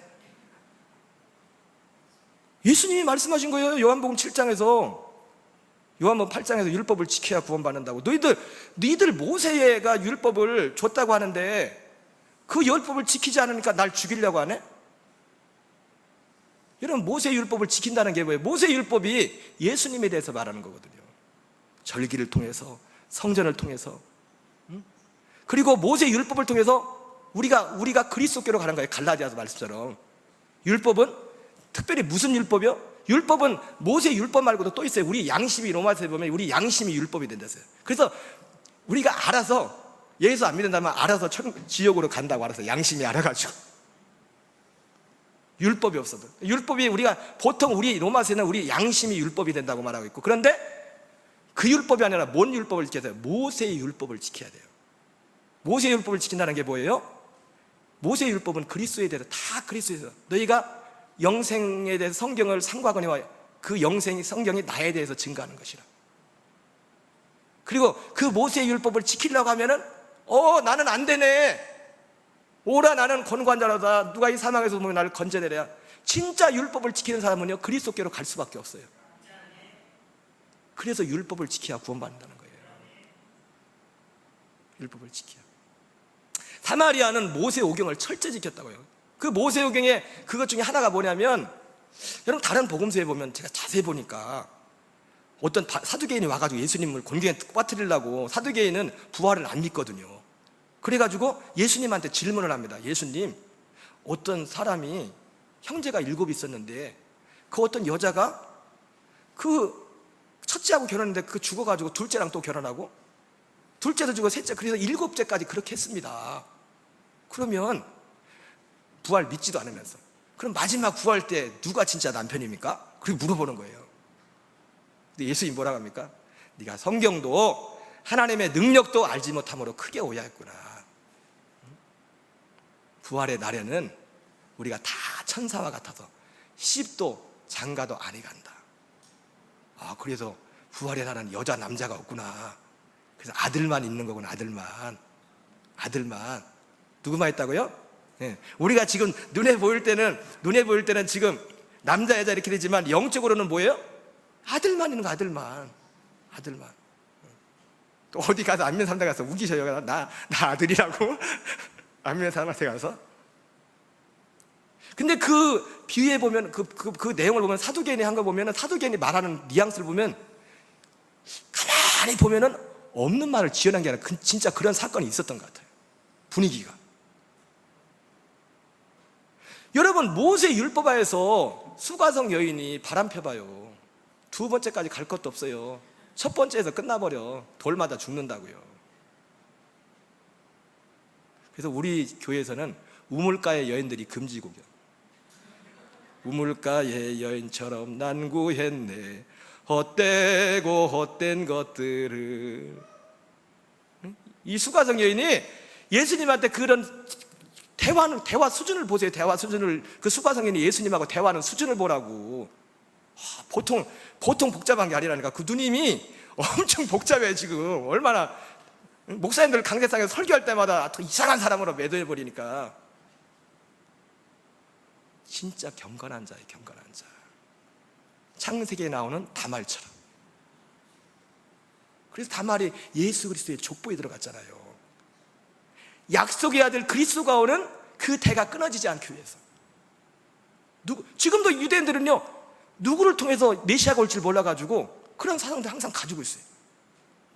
예수님이 말씀하신 거예요. 요한복음 7장에서, 요한복음 8장에서 율법을 지켜야 구원받는다고. 너희들 모세가 율법을 줬다고 하는데 그 율법을 지키지 않으니까 날 죽이려고 하네? 여러분, 모세 율법을 지킨다는 게 뭐예요? 모세 율법이 예수님에 대해서 말하는 거거든요. 절기를 통해서, 성전을 통해서, 그리고 모세 율법을 통해서 우리가 그리스도께로 가는 거예요. 갈라디아서 말씀처럼. 율법은 특별히 무슨 율법이요? 율법은 모세 율법 말고도 또 있어요. 우리 양심이, 로마서에 보면 우리 양심이 율법이 된다어요. 그래서 우리가 알아서, 예수 안 믿는다면 알아서 지옥으로 간다고 알아서, 양심이 알아가지고. 율법이 없어도. 율법이 우리가 보통 우리 로마서에는 우리 양심이 율법이 된다고 말하고 있고, 그런데 그 율법이 아니라 뭔 율법을 지켜야 돼요? 모세의 율법을 지켜야 돼요. 모세의 율법을 지킨다는 게 뭐예요? 모세의 율법은 그리스도에 대해서, 다 그리스도에 대해서, 너희가 영생에 대해서 성경을 상고하거니와 그 영생이, 성경이 나에 대해서 증거하는 것이라. 그리고 그 모세의 율법을 지키려고 하면은 나는 안 되네, 오라 나는 권관자로다, 누가 이 사망에서 보면 나를 건져내랴. 진짜 율법을 지키는 사람은요, 그리스도께로 갈 수밖에 없어요. 그래서 율법을 지켜야 구원받는다는 거예요. 율법을 지켜야. 사마리아는 모세 오경을 철저히 지켰다고요. 그 모세 오경에 그것 중에 하나가 뭐냐면, 여러분 다른 복음서에 보면 제가 자세히 보니까 어떤 사두개인이 와가지고 예수님을 곤경에 빠뜨리려고, 사두개인은 부활을 안 믿거든요. 그래가지고 예수님한테 질문을 합니다. 예수님, 어떤 사람이 형제가 7 있었는데 그 어떤 여자가 그 첫째하고 결혼했는데 그 죽어가지고 둘째랑 또 결혼하고, 둘째도 죽어 셋째, 그래서 7째까지 그렇게 했습니다. 그러면 부활 믿지도 않으면서, 그럼 마지막 구할 때 누가 진짜 남편입니까? 그렇게 물어보는 거예요. 근데 예수님이 뭐라고 합니까? 네가 성경도 하나님의 능력도 알지 못함으로 크게 오해했구나. 부활의 날에는 우리가 다 천사와 같아서 시집도 장가도 아니 간다. 그래서 부활의 날은 여자 남자가 없구나. 그래서 아들만 있는 거구나. 아들만. 누구만 있다고요? 네. 우리가 지금 눈에 보일 때는 지금 남자 여자 이렇게 되지만 영적으로는 뭐예요? 아들만 있는 거. 아들만. 또 어디 가서 안 믿는 사람들 가서 우기셔요. 나 아들이라고. 안 믿는 사람한테 가서. 근데 그 비유에 보면, 그 내용을 보면, 사두개인이 한 거 보면은, 사두개인이 말하는 뉘앙스를 보면, 가만히 보면은 없는 말을 지어낸 게 아니라 진짜 그런 사건이 있었던 것 같아요. 분위기가. 여러분, 모세 율법하에서 수가성 여인이 바람 펴봐요. 2번째까지 갈 것도 없어요. 첫 번째에서 끝나버려. 돌마다 죽는다고요. 그래서 우리 교회에서는 우물가의 여인들이 금지곡이야. 우물가의 여인처럼 난구했네, 헛되고 헛된 것들을. 이 수가성 여인이 예수님한테 그런 대화 수준을 보세요. 대화 수준을. 그 수가성 여인이 예수님하고 대화하는 수준을 보라고. 보통 복잡한 게 아니라니까. 그 누님이 엄청 복잡해 지금. 얼마나 목사님들 강대상에서 설교할 때마다 이상한 사람으로 매도해버리니까. 진짜 경건한 자예요. 경건한 자. 창세기에 나오는 다말처럼. 그래서 다말이 예수 그리스도의 족보에 들어갔잖아요. 약속의 아들 그리스도가 오는 그 대가 끊어지지 않기 위해서. 지금도 유대인들은요, 누구를 통해서 메시아가 올 줄 몰라가지고 그런 사상들 항상 가지고 있어요.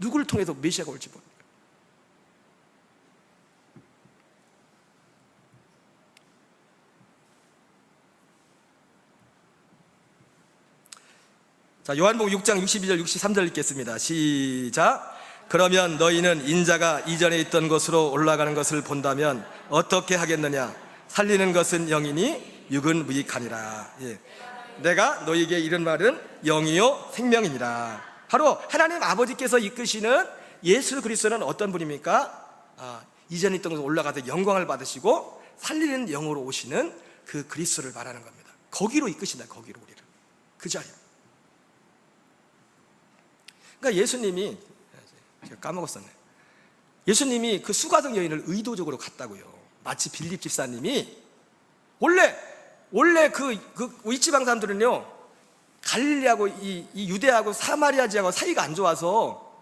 누구를 통해서 메시아가 올지 모르니까. 자, 요한복음 6장 62절 63절 읽겠습니다. 시작. 그러면 너희는 인자가 이전에 있던 곳으로 올라가는 것을 본다면 어떻게 하겠느냐? 살리는 것은 영이니 육은 무익하니라. 내가 너희에게 이른 말은 영이요 생명이니라. 바로 하나님 아버지께서 이끄시는 예수 그리스도는 어떤 분입니까? 이전에 있던 곳으로 올라가서 영광을 받으시고 살리는 영으로 오시는 그 그리스도를 말하는 겁니다. 거기로 이끄신다. 거기로 우리를. 그 자리. 그러니까 예수님이, 제가 까먹었었네. 예수님이 그 수가성 여인을 의도적으로 갔다고요. 마치 빌립 집사님이 원래 그 윗지방 사람들은요, 갈릴리하고 이 유대하고 사마리아 지하고 사이가 안 좋아서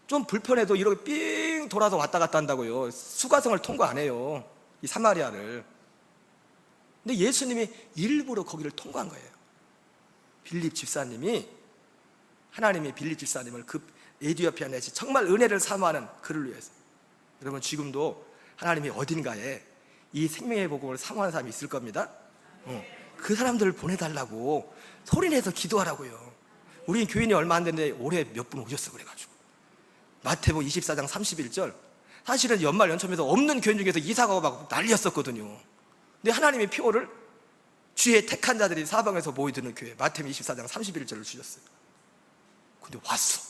좀 불편해도 이렇게 삥 돌아서 왔다 갔다 한다고요. 수가성을 통과 안 해요, 이 사마리아를. 근데 예수님이 일부러 거기를 통과한 거예요. 빌립 집사님이, 하나님이 빌립 집사님을 그 에디오피아 내시 정말 은혜를 사모하는 그를 위해서. 여러분, 지금도 하나님이 어딘가에 이 생명의 복음을 사모하는 사람이 있을 겁니다. 그 사람들을 보내달라고 소리내서 기도하라고요. 우리 교인이 얼마 안 됐는데 올해 몇 분 오셨어 그래가지고. 마태복음 24장 31절, 사실은 연말 연초면서 없는 교인 중에서 이사가고 막 난리였었거든요. 근데 하나님의 표를 주의 택한 자들이 사방에서 모이드는 교회, 마태복음 24장 31절을 주셨어요. 근데 왔어.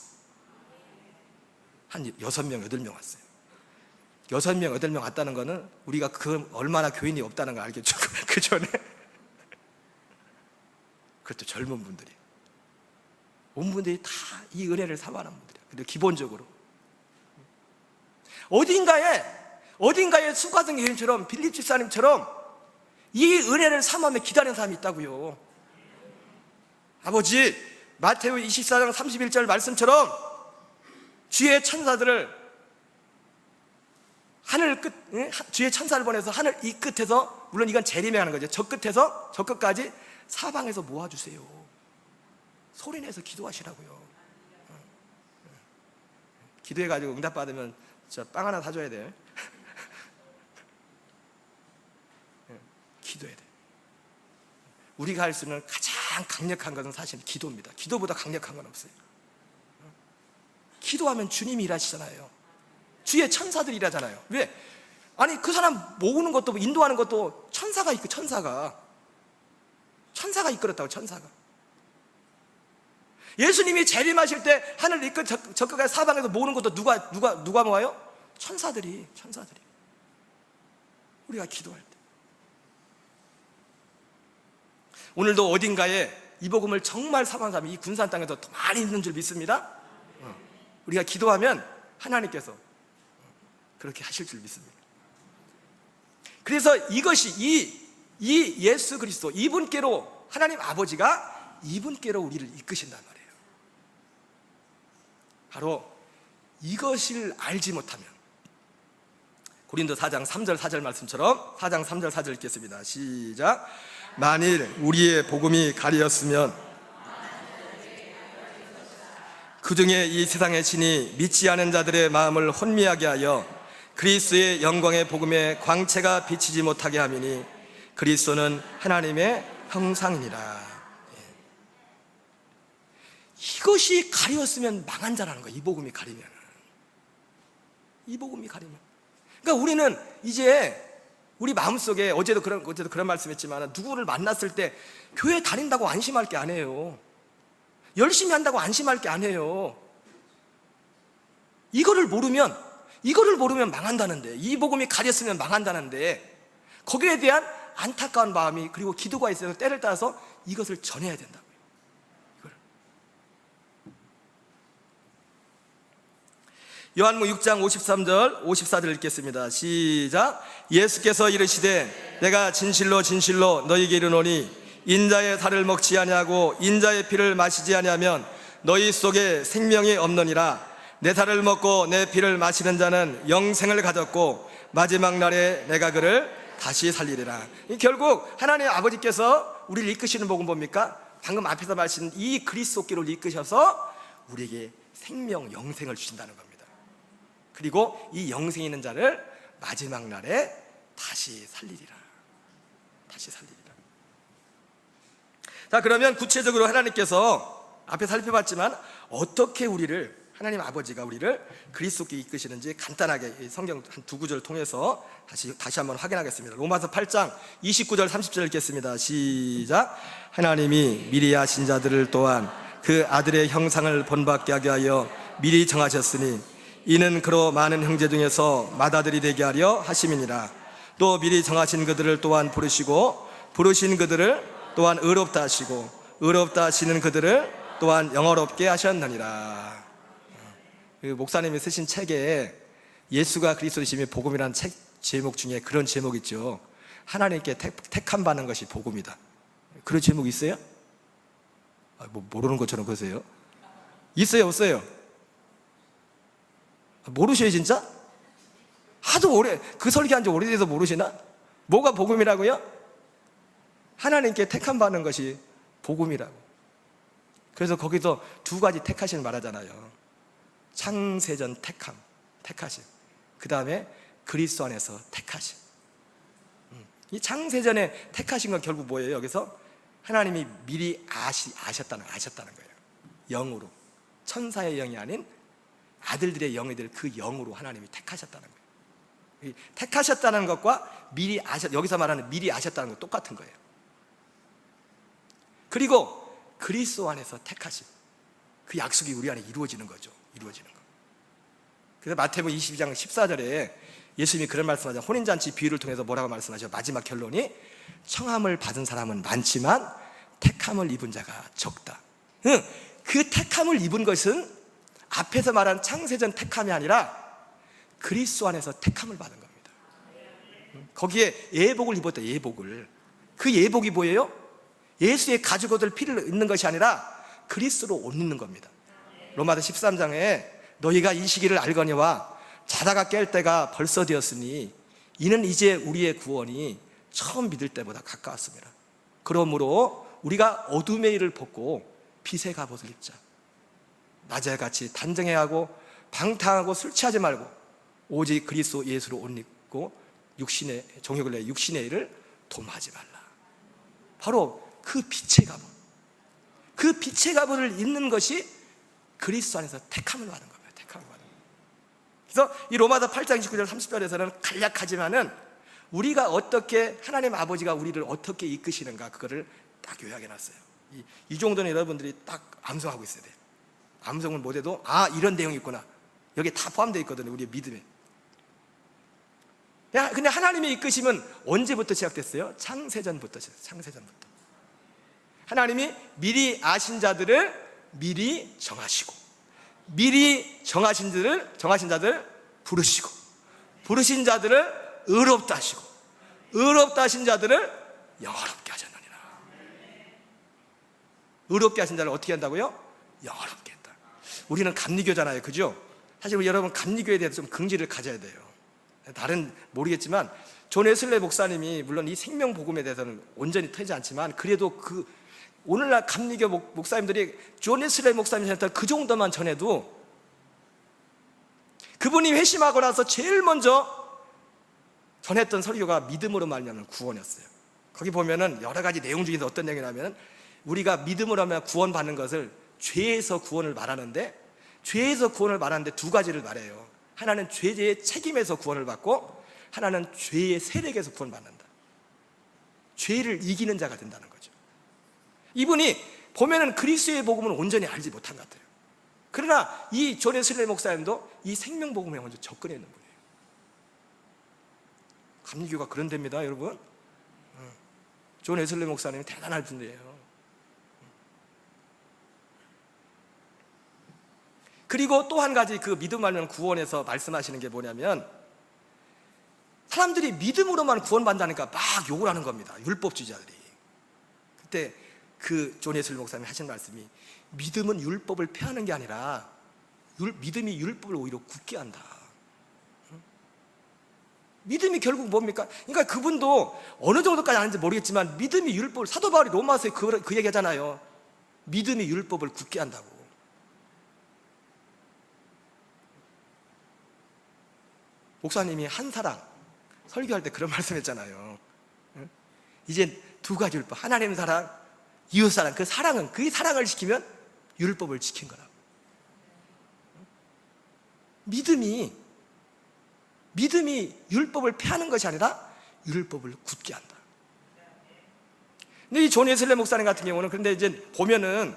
한 6명, 8명 왔어요. 6명, 8명 왔다는 거는 우리가 그 얼마나 교인이 없다는 걸 알겠죠. 그 전에. 그것도 젊은 분들이. 온 분들이 다 이 은혜를 사모하는 분들이에요. 근데 기본적으로. 어딘가에 수가성 예수님처럼, 빌립 집사님처럼 이 은혜를 사모하며 기다리는 사람이 있다고요. 아버지, 마태복음 24장 31절 말씀처럼 주의 천사들을 하늘 끝, 주의 천사를 보내서 하늘 이 끝에서, 물론 이건 재림하는 거죠. 저 끝에서 저 끝까지 사방에서 모아주세요. 소리내서 기도하시라고요. 기도해가지고 응답받으면 저 빵 하나 사줘야 돼. 기도해야 돼. 우리가 할 수 있는 가장 강력한 것은 사실 기도입니다. 기도보다 강력한 건 없어요. 기도하면 주님이 일하시잖아요. 주의 천사들이 일하잖아요. 왜? 아니 그 사람 모으는 것도 인도하는 것도 천사가 있고, 천사가 이끌었다고. 천사가. 예수님이 재림하실 때 하늘 이끌 적극까지 사방에서 모으는 것도 누가 모아요? 천사들이. 우리가 기도할 때. 오늘도 어딘가에 이 복음을 정말 사모하는 사람이 이 군산 땅에도 더 많이 있는 줄 믿습니다. 우리가 기도하면 하나님께서 그렇게 하실 줄 믿습니다. 그래서 이것이 이 예수 그리스도, 이분께로, 하나님 아버지가 이분께로 우리를 이끄신단 말이에요. 바로 이것을 알지 못하면, 고린도 4장 3절 4절 말씀처럼 4장 3절 4절 읽겠습니다. 시작. 만일 우리의 복음이 가리었으면 그 중에 이 세상의 신이 믿지 않은 자들의 마음을 혼미하게 하여 그리스도의 영광의 복음의 광채가 비치지 못하게 함이니 그리스도는 하나님의 형상이니라. 이것이 가리웠으면 망한 자라는 거예요. 이 복음이 가리면. 그러니까 우리는 이제 우리 마음속에, 어제도 그런 말씀했지만, 누구를 만났을 때 교회 다닌다고 안심할 게 아니에요. 열심히 한다고 안심할 게 아니에요. 이거를 모르면 망한다는데, 이 복음이 가렸으면 망한다는데, 거기에 대한 안타까운 마음이, 그리고 기도가 있어서 때를 따라서 이것을 전해야 된다고요. 요한복음 6장 53절 54절 읽겠습니다. 시작. 예수께서 이르시되 내가 진실로 진실로 너희에게 이르노니 인자의 살을 먹지 아니하고 인자의 피를 마시지 아니하면 너희 속에 생명이 없느니라. 내 살을 먹고 내 피를 마시는 자는 영생을 가졌고 마지막 날에 내가 그를 다시 살리리라. 결국 하나님 아버지께서 우리를 이끄시는 복은 뭡니까? 방금 앞에서 말씀하신 이 그리스도께로 이끄셔서 우리에게 생명, 영생을 주신다는 겁니다. 그리고 이 영생 있는 자를 마지막 날에 다시 살리리라. 자, 그러면 구체적으로 하나님께서 앞에 살펴봤지만 어떻게 우리를, 하나님 아버지가 우리를 그리스도께 이끄시는지 간단하게 성경 한 두 구절을 통해서 다시 한번 확인하겠습니다. 로마서 8장 29절 30절 읽겠습니다. 시작. 하나님이 미리 하신 자들을 또한 그 아들의 형상을 본받게 하게 하여 미리 정하셨으니 이는 그로 많은 형제 중에서 맏아들이 되게 하려 하심이니라. 또 미리 정하신 그들을 또한 부르시고 부르신 그들을 또한 의롭다 하시고 의롭다 하시는 그들을 또한 영어롭게 하셨느니라. 목사님이 쓰신 책에 예수가 그리스도이심이 복음이라는 책 제목 중에 그런 제목 있죠. 하나님께 택함 받는 것이 복음이다. 그런 제목 있어요? 뭐 모르는 것처럼 그러세요? 있어요, 없어요? 모르셔요, 진짜? 하도 오래, 그 설교한 지 오래돼서 모르시나? 뭐가 복음이라고요? 하나님께 택함 받는 것이 복음이라고. 그래서 거기서 두 가지 택하심 말하잖아요. 창세전 택하심, 그 다음에 그리스도 안에서 택하심. 이 창세전에 택하신 건 결국 뭐예요? 여기서 하나님이 미리 아셨다는 거예요. 영으로, 천사의 영이 아닌 아들들의 영이 될 그 영으로 하나님이 택하셨다는 거예요. 이 택하셨다는 것과 여기서 말하는 미리 아셨다는 건 똑같은 거예요. 그리고 그리스도 안에서 택하신 그 약속이 우리 안에 이루어지는 거죠. 이루어지는 거. 그래서 마태복음 22장 14절에 예수님이 그런 말씀하죠. 혼인잔치 비유를 통해서 뭐라고 말씀하죠? 마지막 결론이 청함을 받은 사람은 많지만 택함을 입은 자가 적다. 그 택함을 입은 것은 앞에서 말한 창세전 택함이 아니라 그리스도 안에서 택함을 받은 겁니다. 거기에 예복을 입었다. 예복을. 그 예복이 뭐예요? 예수의 가죽 옷을 피를 입는 것이 아니라 그리스도로 옷 입는 겁니다. 로마서 13장에 너희가 이 시기를 알거니와 자다가 깰 때가 벌써 되었으니 이는 이제 우리의 구원이 처음 믿을 때보다 가까웠습니다. 그러므로 우리가 어둠의 일을 벗고 빛의 갑옷을 입자. 낮에같이 단정해하고 방탕하고 술 취하지 말고 오직 그리스도 예수로 옷 입고 육신의 정욕을 내 육신의 일을 도모하지 말라. 바로 그 빛의 갑옷, 그 빛의 갑옷을 입는 것이 그리스도 안에서 택함을 받은 겁니다. 택함을 받은 겁니다. 그래서 이 로마서 8장 29절 30절에서는 간략하지만은 우리가 어떻게 하나님 아버지가 우리를 어떻게 이끄시는가 그거를 딱 요약해 놨어요. 이 정도는 여러분들이 딱 암송하고 있어야 돼요. 암송을 못해도 이런 내용이 있구나. 여기 다 포함되어 있거든요. 우리의 믿음에. 근데 하나님의 이끄심은 언제부터 시작됐어요? 창세전부터 시작됐어요. 창세전부터. 하나님이 미리 아신 자들을 미리 정하시고, 미리 정하신 자들 부르시고, 부르신 자들을 의롭다 하시고, 의롭다 하신 자들을 영화롭게 하셨느니라. 의롭게 하신 자를 어떻게 한다고요? 영화롭게 했다. 우리는 감리교잖아요, 그죠? 사실 우리 여러분 감리교에 대해서 좀 긍지를 가져야 돼요. 다른 모르겠지만 존 웨슬레 목사님이 물론 이 생명복음에 대해서는 온전히 틀리지 않지만 그래도 그 오늘날 감리교 목사님들이 존 웨슬레 목사님 전했던 그 정도만 전해도 그분이 회심하고 나서 제일 먼저 전했던 설교가 믿음으로 말미암는 구원이었어요. 거기 보면은 여러 가지 내용 중에서 어떤 내용이냐면 우리가 믿음으로 하면 구원받는 것을 죄에서 구원을 말하는데 죄에서 구원을 말하는데 두 가지를 말해요. 하나는 죄의 책임에서 구원을 받고 하나는 죄의 세력에서 구원을 받는다. 죄를 이기는 자가 된다는 거죠. 이분이 보면은 그리스도의 복음은 온전히 알지 못한 것 같아요. 그러나 이 존 웨슬레이 목사님도 이 생명복음에 먼저 접근해 있는 분이에요. 감리교가 그런 데입니다, 여러분. 존 웨슬레이 목사님이 대단한 분이에요. 그리고 또 한 가지 그 믿음 말면 구원에서 말씀하시는 게 뭐냐면 사람들이 믿음으로만 구원받는다니까 막 욕을 하는 겁니다. 율법주의자들이. 그때 그 존 웨슬리 목사님이 하신 말씀이 믿음은 율법을 폐하는 게 아니라 믿음이 율법을 오히려 굳게 한다. 믿음이 결국 뭡니까? 그러니까 그분도 어느 정도까지 아는지 모르겠지만 믿음이 율법을 사도 바울이 로마서에 그 얘기하잖아요. 믿음이 율법을 굳게 한다고. 목사님이 한사랑 설교할 때 그런 말씀했잖아요. 이제 두 가지 율법, 하나님 사랑, 이웃 사랑. 그 사랑은 그 사랑을 지키면 율법을 지킨 거라고. 믿음이 율법을 폐하는 것이 아니라 율법을 굳게 한다. 근데 이 존 웨슬레 목사님 같은 경우는 그런데 이제 보면은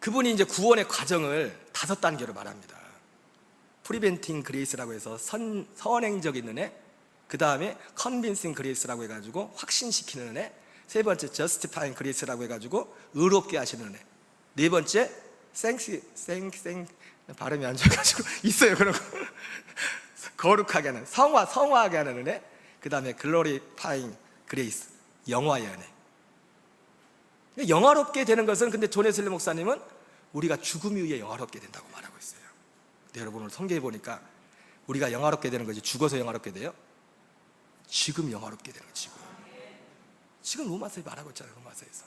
그분이 이제 구원의 과정을 5단계로 말합니다. 프리벤팅 그레이스라고 해서 선행적인 은혜, 그 다음에 컨빈싱 그레이스라고 해가지고 확신시키는 은혜, 세 번째 저스티파잉 그레이스라고 해가지고 의롭게 하시는 은혜, 네 번째 발음이 안 좋아가지고 있어요 그런 거. 거룩하게 하는, 성화하게 하는 은혜, 그 다음에 글로리파잉 그레이스, 영화의 은혜. 영화롭게 되는 것은 근데 존 웨슬리 목사님은 우리가 죽음 이후에 영화롭게 된다고 말하고 있어요. 근데 여러분 오늘 성경에 보니까 우리가 영화롭게 되는 거지 죽어서 영화롭게 돼요? 지금 영화롭게 되는 거지. 지금 로마서에 말하고 있잖아요. 로마서에서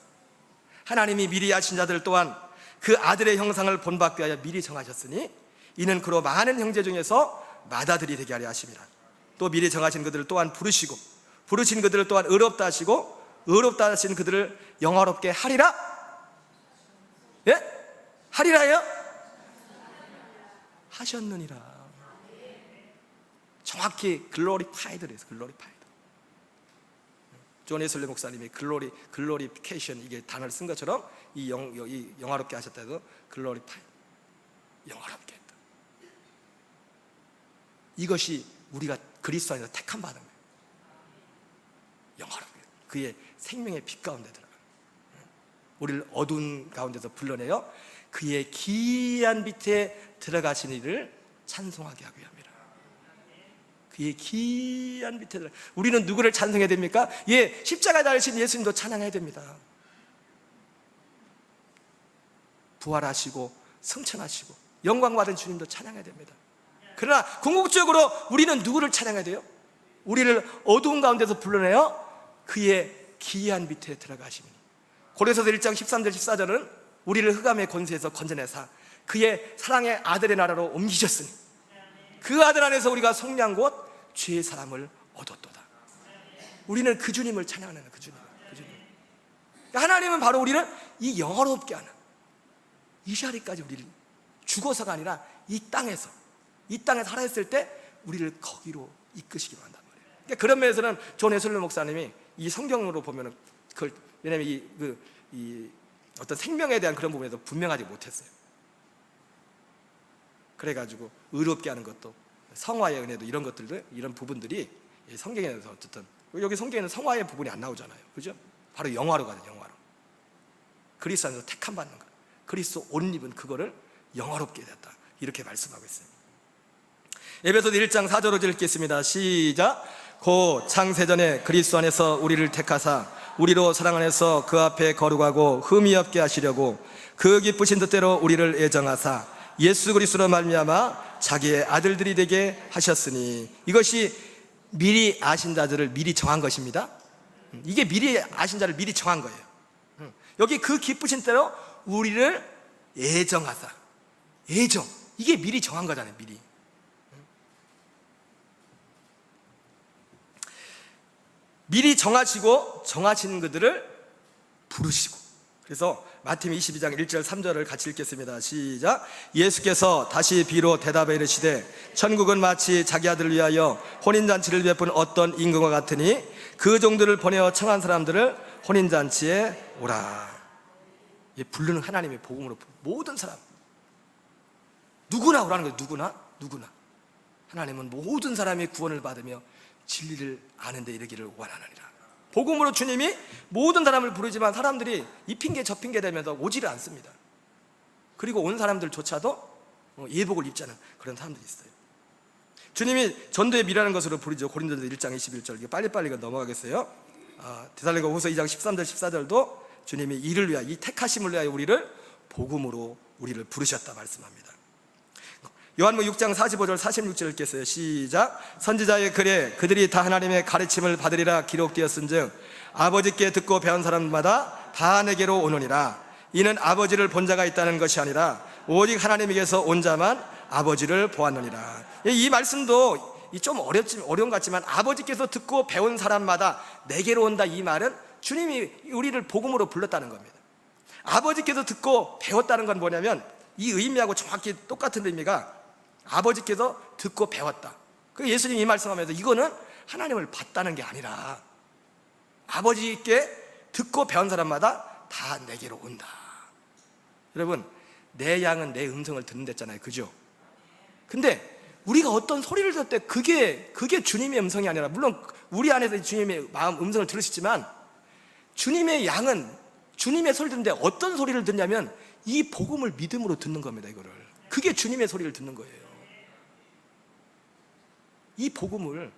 하나님이 미리 하신 자들 또한 그 아들의 형상을 본받게 하여 미리 정하셨으니 이는 그로 많은 형제 중에서 맏아들이 되게 하려 하심이라. 또 미리 정하신 그들을 또한 부르시고 부르신 그들을 또한 의롭다 하시고 의롭다 하신 그들을 영화롭게 하리라. 예? 하리라요? 하셨느니라. 정확히 글로리파이드를 해서 글로리파이드. 존 웨슬리 목사님이 글로리피케이션 이게 단어를 쓴 것처럼 이 영화롭게 하셨다 해도 글로리파이드, 영화롭게 했다. 이것이 우리가 그리스도 안에서 택함 받은 거예요. 영화롭게. 그의 생명의 빛 가운데 들어가. 우리를 어두운 가운데서 불러내어 그의 기이한 빛에 들어가신 이를 찬송하게 하기 위함이라. 그의 기이한 빛에 들어가. 우리는 누구를 찬송해야 됩니까? 예, 십자가에 달리신 예수님도 찬양해야 됩니다. 부활하시고 승천하시고 영광 받은 주님도 찬양해야 됩니다. 그러나 궁극적으로 우리는 누구를 찬양해야 돼요? 우리를 어두운 가운데서 불러내어 그의 기이한 빛에 들어가시니. 고린도서 1장 13절 14절은 우리를 흑암의 권세에서 건져내사 그의 사랑의 아들의 나라로 옮기셨으니 그 아들 안에서 우리가 속량 곧 죄의 사람을 얻었도다. 우리는 그 주님을 찬양하는 그 주님. 하나님은 바로 우리를 이 영화롭게 하는 이 자리까지 우리를 죽어서가 아니라 이 땅에 살아있을 때 우리를 거기로 이끄시기로 한단 말이에요. 그러니까 그런 면에서는 존 웨슬리 목사님이 이 성경으로 보면은 그걸, 왜냐면 이 어떤 생명에 대한 그런 부분에서 분명하지 못했어요. 그래가지고 의롭게 하는 것도 성화의 은혜도 이런 것들도 이런 부분들이 성경에서 어쨌든 여기 성경에는 성화의 부분이 안 나오잖아요, 그죠? 바로 영화로 가죠, 영화로. 그리스도 안에서 택함 받는 것, 그리스도 옷 입은 그거를 영화롭게 됐다 이렇게 말씀하고 있어요. 에베소서 1장 4절로 읽겠습니다. 시작. 고 창세전에 그리스도 안에서 우리를 택하사 우리로 사랑 안에서 그 앞에 거룩하고 흠이 없게 하시려고 그 기쁘신 뜻대로 우리를 애정하사 예수 그리스도로 말미암아 자기의 아들들이 되게 하셨으니. 이것이 미리 아신 자들을 미리 정한 것입니다. 이게 미리 아신 자를 미리 정한 거예요. 여기 그 기쁘신 대로 우리를 애정하사. 애정, 이게 미리 정한 거잖아요. 미리 정하시고 정하신 그들을 부르시고. 그래서 마태복음 22장 1절 3절을 같이 읽겠습니다. 시작. 예수께서 다시 비로 대답해 이르시되 천국은 마치 자기 아들을 위하여 혼인잔치를 베푼 어떤 임금과 같으니 그 종들을 보내어 청한 사람들을 혼인잔치에 오라. 부르는 하나님의 복음으로 모든 사람 누구나 오라는 거예요. 누구나. 하나님은 모든 사람이 구원을 받으며 진리를 아는 데 이르기를 원하느니라. 복음으로 주님이 모든 사람을 부르지만 사람들이 이 핑계 저 핑계 대면서 오지를 않습니다. 그리고 온 사람들조차도 예복을 입지 않은 그런 사람들이 있어요. 주님이 전도에 미라는 것으로 부르죠. 고린도서 1장 21절. 빨리빨리 넘어가겠어요. 데살로니가후서 2장 13절 14절도 주님이 이를 위하여, 이 택하심을 위하여 우리를 복음으로 우리를 부르셨다 말씀합니다. 요한복음 6장 45절 46절 읽겠어요. 시작. 선지자의 글에 그들이 다 하나님의 가르침을 받으리라 기록되었은즉 아버지께 듣고 배운 사람마다 다 내게로 오느니라. 이는 아버지를 본 자가 있다는 것이 아니라 오직 하나님에게서 온 자만 아버지를 보았느니라. 이 말씀도 좀 어려운 것 같지만 아버지께서 듣고 배운 사람마다 내게로 온다, 이 말은 주님이 우리를 복음으로 불렀다는 겁니다. 아버지께서 듣고 배웠다는 건 뭐냐면 이 의미하고 정확히 똑같은 의미가 아버지께서 듣고 배웠다. 그 예수님이 이 말씀하면서 이거는 하나님을 봤다는 게 아니라 아버지께 듣고 배운 사람마다 다 내게로 온다. 여러분, 내 양은 내 음성을 듣는댔잖아요, 그죠? 근데 우리가 어떤 소리를 들을 때 그게 주님의 음성이 아니라, 물론 우리 안에서 주님의 마음 음성을 들으시지만 주님의 양은 주님의 소리를 듣는데 어떤 소리를 듣냐면 이 복음을 믿음으로 듣는 겁니다. 이거를, 그게 주님의 소리를 듣는 거예요. 이 복음을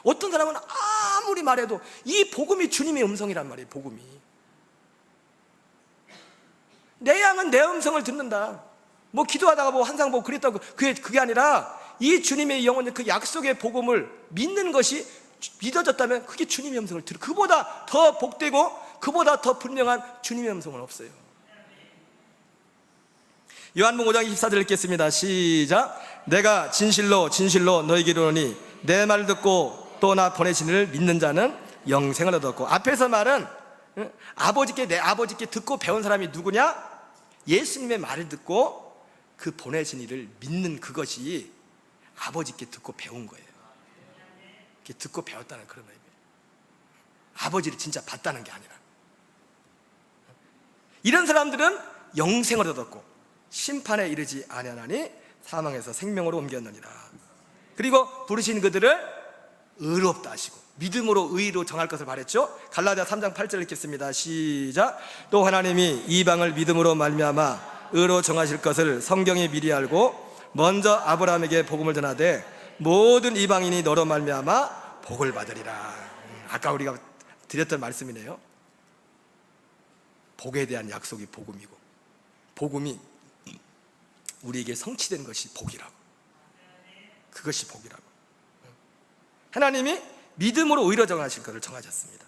어떤 사람은 아무리 말해도 이 복음이 주님의 음성이란 말이에요. 복음이 내 양은 내 음성을 듣는다. 뭐 기도하다가 뭐 환상 보고 그랬다고, 그게 아니라 이 주님의 영혼, 그 약속의 복음을 믿는 것이 믿어졌다면 그게 주님의 음성을 들어. 그보다 더 복되고 그보다 더 분명한 주님의 음성은 없어요. 요한복음 5장 24절 읽겠습니다. 시작. 내가 진실로 진실로 너희에게 이르노니 내 말을 듣고 또 나 보내신 이를 믿는 자는 영생을 얻었고, 앞에서 말은 내 아버지께 듣고 배운 사람이 누구냐? 예수님의 말을 듣고 그 보내신 이를 믿는 그것이 아버지께 듣고 배운 거예요. 이렇게 듣고 배웠다는 그런 의미예요. 아버지를 진짜 봤다는 게 아니라. 이런 사람들은 영생을 얻었고 심판에 이르지 아니하나니 사망에서 생명으로 옮겼느니라. 그리고 부르신 그들을 의롭다 하시고 믿음으로 의로 정할 것을 말했죠. 갈라디아 3장 8절 읽겠습니다. 시작. 또 하나님이 이방을 믿음으로 말미암아 의로 정하실 것을 성경이 미리 알고 먼저 아브라함에게 복음을 전하되 모든 이방인이 너로 말미암아 복을 받으리라. 아까 우리가 드렸던 말씀이네요. 복에 대한 약속이 복음이고 복음이 우리에게 성취된 것이 복이라고. 그것이 복이라고. 하나님이 믿음으로 의로 정하실 것을 정하셨습니다.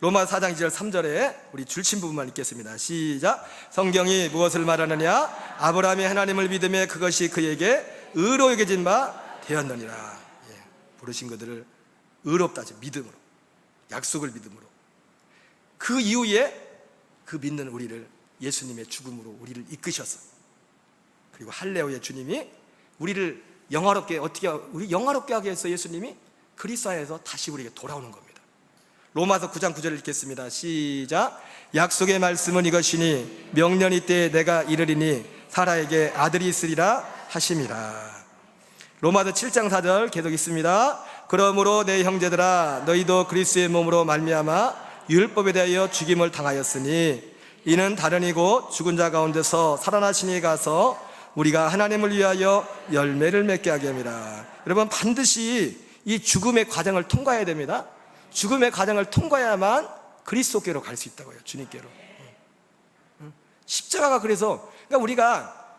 로마 4장 2절 3절에 우리 줄친 부분만 읽겠습니다. 시작. 성경이 무엇을 말하느냐? 아브라함이 하나님을 믿음에 그것이 그에게 의로 여겨진 바 되었느니라. 부르신 그들을 의롭다 하지, 믿음으로, 약속을 믿음으로. 그 이후에 그 믿는 우리를 예수님의 죽음으로 우리를 이끄셔서, 그리고 할례후에 주님이 우리를 영화롭게 하게 해서 예수님이 그리스도 안에서 다시 우리에게 돌아오는 겁니다. 로마서 9장 9절 읽겠습니다. 시작. 약속의 말씀은 이것이니 명년이 때에 내가 이르리니 사라에게 아들이 있으리라 하심이라. 로마서 7장 4절 계속 있습니다. 그러므로 내 형제들아 너희도 그리스도의 몸으로 말미암아 율법에 대하여 죽임을 당하였으니 이는 다른 이고 죽은 자 가운데서 살아나신 이에 가서 우리가 하나님을 위하여 열매를 맺게 하게 합니다. 여러분, 반드시 이 죽음의 과정을 통과해야 됩니다. 죽음의 과정을 통과해야만 그리스도께로 갈 수 있다고요. 주님께로. 십자가가 그래서, 그러니까 우리가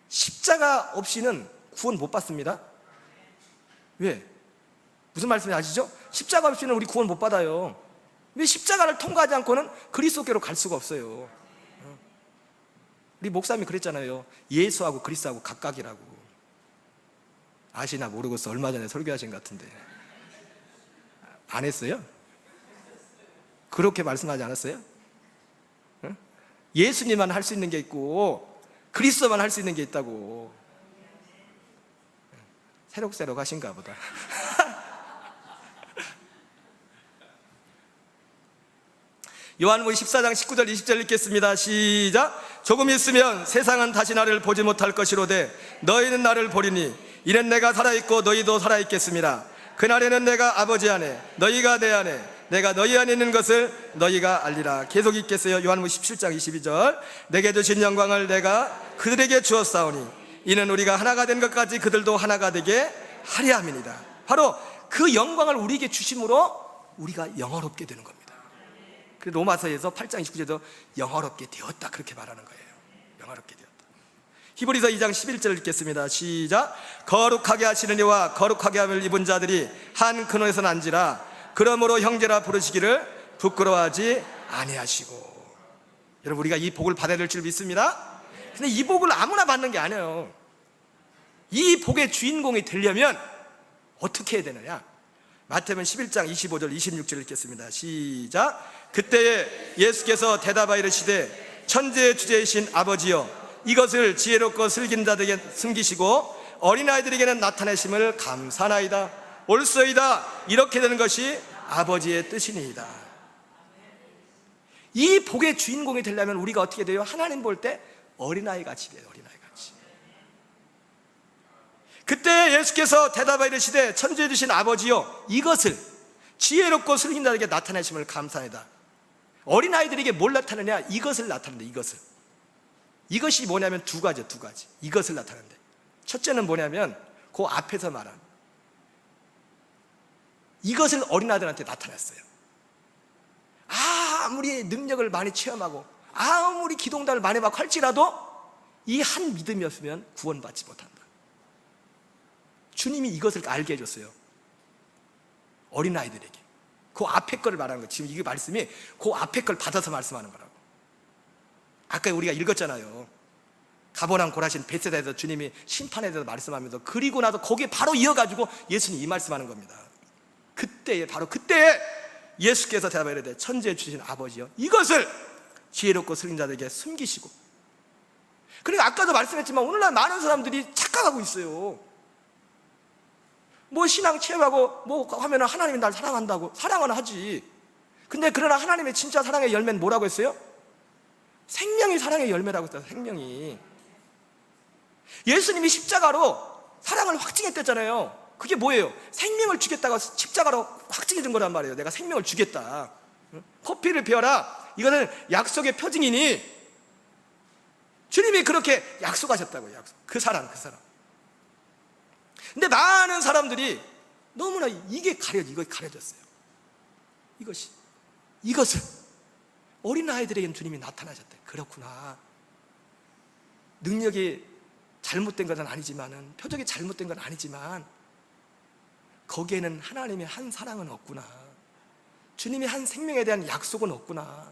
십자가 없이는 구원 못 받습니다. 왜? 무슨 말씀인지 아시죠? 십자가 없이는 우리 구원 못 받아요. 왜? 십자가를 통과하지 않고는 그리스도께로 갈 수가 없어요. 우리 목사님이 그랬잖아요. 예수하고 그리스도하고 각각이라고. 아시나 모르겠어. 얼마 전에 설교하신 것 같은데. 안 했어요? 그렇게 말씀하지 않았어요? 예수님만 할 수 있는 게 있고 그리스도만 할 수 있는 게 있다고. 새록새록 하신가 보다. 요한복음 14장 19절 20절 읽겠습니다. 시작. 조금 있으면 세상은 다시 나를 보지 못할 것이로되 너희는 나를 보리니 이는 내가 살아있고 너희도 살아있겠습니다. 그날에는 내가 아버지 안에 너희가 내 안에 내가 너희 안에 있는 것을 너희가 알리라. 계속 읽겠어요. 요한복음 17장 22절. 내게 주신 영광을 내가 그들에게 주었사오니 이는 우리가 하나가 된 것까지 그들도 하나가 되게 하려 함이니라. 바로 그 영광을 우리에게 주심으로 우리가 영화롭게 되는 겁니다. 그래서 로마서에서 8장 29절에도 영화롭게 되었다 그렇게 말하는 거예요. 영화롭게 되었다. 히브리서 2장 11절 읽겠습니다. 시작. 거룩하게 하시는 이와 거룩하게 함을 입은 자들이 한 근원에서 난지라. 그러므로 형제라 부르시기를 부끄러워하지 아니하시고. 여러분, 우리가 이 복을 받아야 될 줄 믿습니다. 근데 이 복을 아무나 받는 게 아니에요. 이 복의 주인공이 되려면 어떻게 해야 되느냐? 마태복음 11장 25절 26절 읽겠습니다. 시작. 그때에 예수께서 대답하여 이르시되 천지의 주제이신 아버지여 이것을 지혜롭고 슬긴 자들에게 숨기시고 어린아이들에게는 나타내심을 감사나이다. 옳소이다. 이렇게 되는 것이 아버지의 뜻이니이다. 이 복의 주인공이 되려면 우리가 어떻게 돼요? 하나님 볼 때 어린아이 같이 돼요. 어린아이 같이. 그때 예수께서 대답하여 이르시되 천지에 주신 아버지여 이것을 지혜롭고 슬긴 자들에게 나타내심을 감사하다. 어린아이들에게 뭘 나타내냐? 이것을 나타낸다. 이것이 뭐냐면 두 가지. 이것을 나타낸다. 첫째는 뭐냐면 그 앞에서 말한 이것을 어린아이들한테 나타냈어요. 아무리 능력을 많이 체험하고 아무리 기도응답을 많이 받고 할지라도 이 한 믿음이었으면 구원받지 못한다. 주님이 이것을 알게 해줬어요. 어린아이들에게. 그 앞에 걸 말하는 거예요. 지금 이 말씀이 그 앞에 걸 받아서 말씀하는 거라고. 아까 우리가 읽었잖아요. 가버나움 고라신 벳세다에서 주님이 심판에 대해서 말씀하면서 그리고 나서 거기에 바로 이어가지고 예수님이 이 말씀하는 겁니다. 그때에, 바로 그때에 예수께서 대답하여 이르되 천지에 주신 아버지여, 이것을 지혜롭고 슬린 자들에게 숨기시고. 그러니까 아까도 말씀했지만 오늘날 많은 사람들이 착각하고 있어요. 뭐 신앙 체험하고 뭐 하면은 하나님이 날 사랑한다고. 사랑은 하지. 근데 그러나 하나님의 진짜 사랑의 열매는 뭐라고 했어요? 생명이 사랑의 열매라고 했어요. 생명이. 예수님이 십자가로 사랑을 확증했댔잖아요. 그게 뭐예요? 생명을 주겠다고 십자가로 확증해 준 거란 말이에요. 내가 생명을 주겠다. 커피를 베어라. 이거는 약속의 표징이니 주님이 그렇게 약속하셨다고요. 약속. 그 사랑. 근데 많은 사람들이 너무나 이게 가려졌어요. 이것을 어린아이들에게는 주님이 나타나셨대. 그렇구나. 능력이 잘못된 것은 아니지만은, 표적이 잘못된 건 아니지만, 거기에는 하나님의 한 사랑은 없구나. 주님의 한 생명에 대한 약속은 없구나.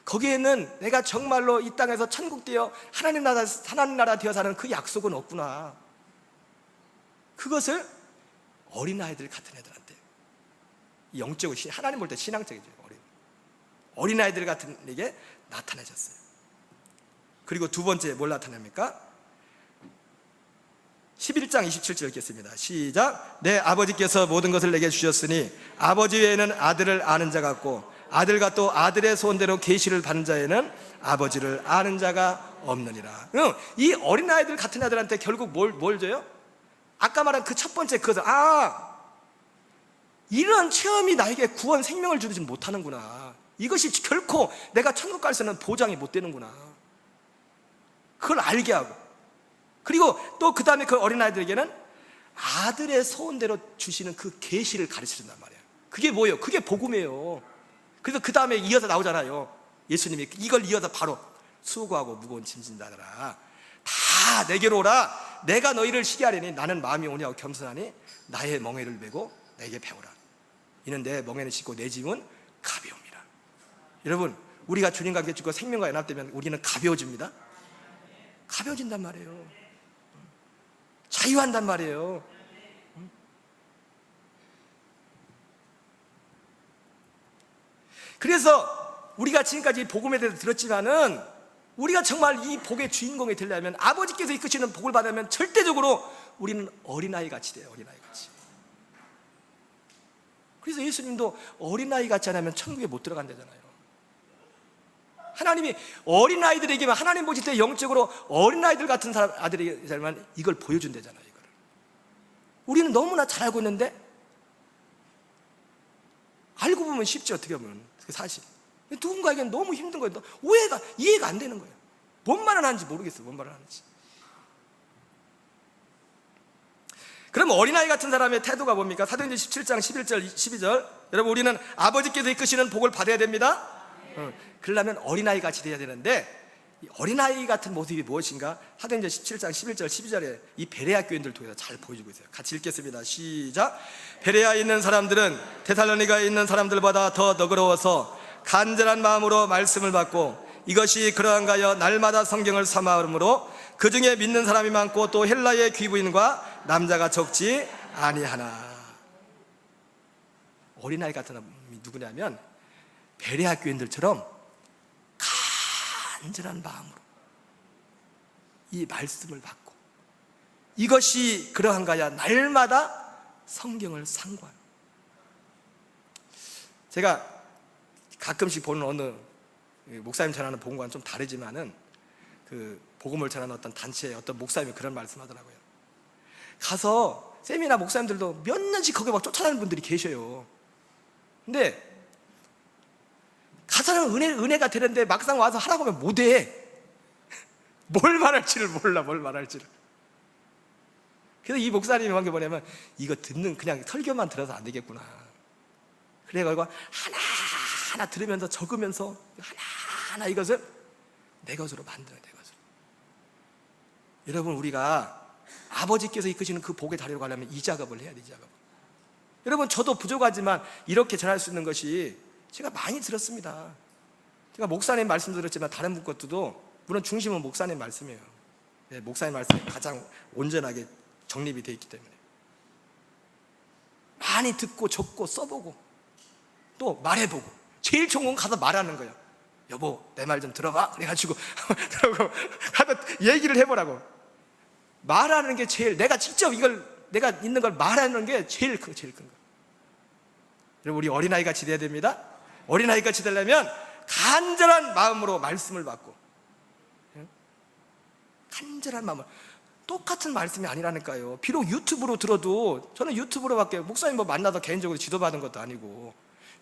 거기에는 내가 정말로 이 땅에서 천국 되어 하나님 나라 되어 사는 그 약속은 없구나. 그것을 어린아이들 같은 애들한테, 영적으로 하나님 볼 때 신앙적이죠. 어린아이들 같은 에게 나타나셨어요. 그리고 두 번째 뭘 나타냅니까? 11장 27절 읽겠습니다. 시작. 내 아버지께서 모든 것을 내게 주셨으니 아버지 외에는 아들을 아는 자가 없고 아들과 또 아들의 소원대로 계시를 받는 자에는 아버지를 아는 자가 없느니라. 이 어린아이들 같은 아들한테 결국 뭘 줘요? 아까 말한 그 첫 번째 그것을, 이런 체험이 나에게 구원 생명을 주지 못하는구나. 이것이 결코 내가 천국 갈 수 있는 보장이 못 되는구나. 그걸 알게 하고, 그리고 또 그 다음에 그 어린아이들에게는 아들의 소원대로 주시는 그 계시를 가르쳐준단 말이에요. 그게 뭐예요? 그게 복음이에요. 그래서 그 다음에 이어서 나오잖아요. 예수님이 이걸 이어서 바로 수고하고 무거운 짐 진 자들아 다 내게로 오라. 내가 너희를 쉬게 하리니 나는 마음이 온유하고 겸손하니 나의 멍에를 메고 내게 배우라. 이는 내 멍에는 쉽고 내 짐은 가벼움이라. 여러분, 우리가 주님과 함께 죽고 생명과 연합되면 우리는 가벼워집니다. 가벼워진단 말이에요. 자유한단 말이에요. 그래서 우리가 지금까지 복음에 대해서 들었지만은, 우리가 정말 이 복의 주인공이 되려면, 아버지께서 이끄시는 복을 받으면 절대적으로 우리는 어린아이 같이 돼요. 어린아이 같이. 그래서 예수님도 어린아이 같지 않으면 천국에 못 들어간다잖아요. 하나님이 어린아이들에게만, 하나님 보실 때 영적으로 어린아이들 같은 아들에게만 이걸 보여준다잖아요. 이걸. 우리는 너무나 잘 알고 있는데, 알고 보면 쉽지, 어떻게 보면. 그 사실. 누군가에게는 너무 힘든 거예요. 이해가 안 되는 거예요. 뭔 말을 하는지 모르겠어요. 뭔 말을 하는지. 그럼 어린아이 같은 사람의 태도가 뭡니까? 사도행전 17장 11절 12절. 여러분, 우리는 아버지께서 이끄시는 복을 받아야 됩니다. 그러려면 어린아이 같이 돼야 되는데, 이 어린아이 같은 모습이 무엇인가? 사도행전 17장 11절 12절에 이 베레아 교인들을 통해서 잘 보여주고 있어요. 같이 읽겠습니다. 시작. 베레아에 있는 사람들은 데살로니가에 있는 사람들보다 더 너그러워서 간절한 마음으로 말씀을 받고, 이것이 그러한가 하여 날마다 성경을 삼아오므로 그 중에 믿는 사람이 많고 또 헬라의 귀부인과 남자가 적지 아니하나. 어린아이 같은 사람이 누구냐면 베레아 교인들처럼 간절한 마음으로 이 말씀을 받고, 이것이 그러한가야 날마다 성경을 상고하는. 제가 가끔씩 보는 어느 목사님 전하는 복음과는 좀 다르지만은, 그 복음을 전하는 어떤 단체의 어떤 목사님이 그런 말씀하더라고요. 가서 쌤이나 목사님들도 몇 년씩 거기 막 쫓아다니는 분들이 계셔요. 근데 가서는 은혜가 되는데 막상 와서 하라고 하면 못해. 뭘 말할지를 몰라. 뭘 말할지를. 그래서 이 목사님이 한 게 뭐냐면, 이거 듣는, 그냥 설교만 들어서 안 되겠구나. 그래가지고 하나하나 들으면서 적으면서 하나하나 이것을 내 것으로 만들어야 돼. 여러분, 우리가 아버지께서 이끄시는 그 복의 다리로 가려면 이 작업을 해야 돼. 이 작업. 여러분, 저도 부족하지만 이렇게 전할 수 있는 것이 제가 많이 들었습니다. 제가 목사님 말씀 들었지만 다른 분 것도, 물론 중심은 목사님 말씀이에요. 네, 목사님 말씀이 가장 온전하게 정립이 되어 있기 때문에 많이 듣고 적고 써보고 또 말해보고, 제일 좋은 건 가서 말하는 거예요. 여보, 내 말 좀 들어봐. 그래가지고 그러고 가서 얘기를 해보라고. 말하는 게 제일, 내가 직접 이걸, 내가 있는 걸 말하는 게 제일 큰 거예요. 여러분, 우리 어린아이 같이 돼야 됩니다. 어린아이 같이 되려면 간절한 마음으로 말씀을 받고, 간절한 마음으로. 똑같은 말씀이 아니라니까요. 비록 유튜브로 들어도, 저는 유튜브로밖에, 목사님 뭐 만나서 개인적으로 지도받은 것도 아니고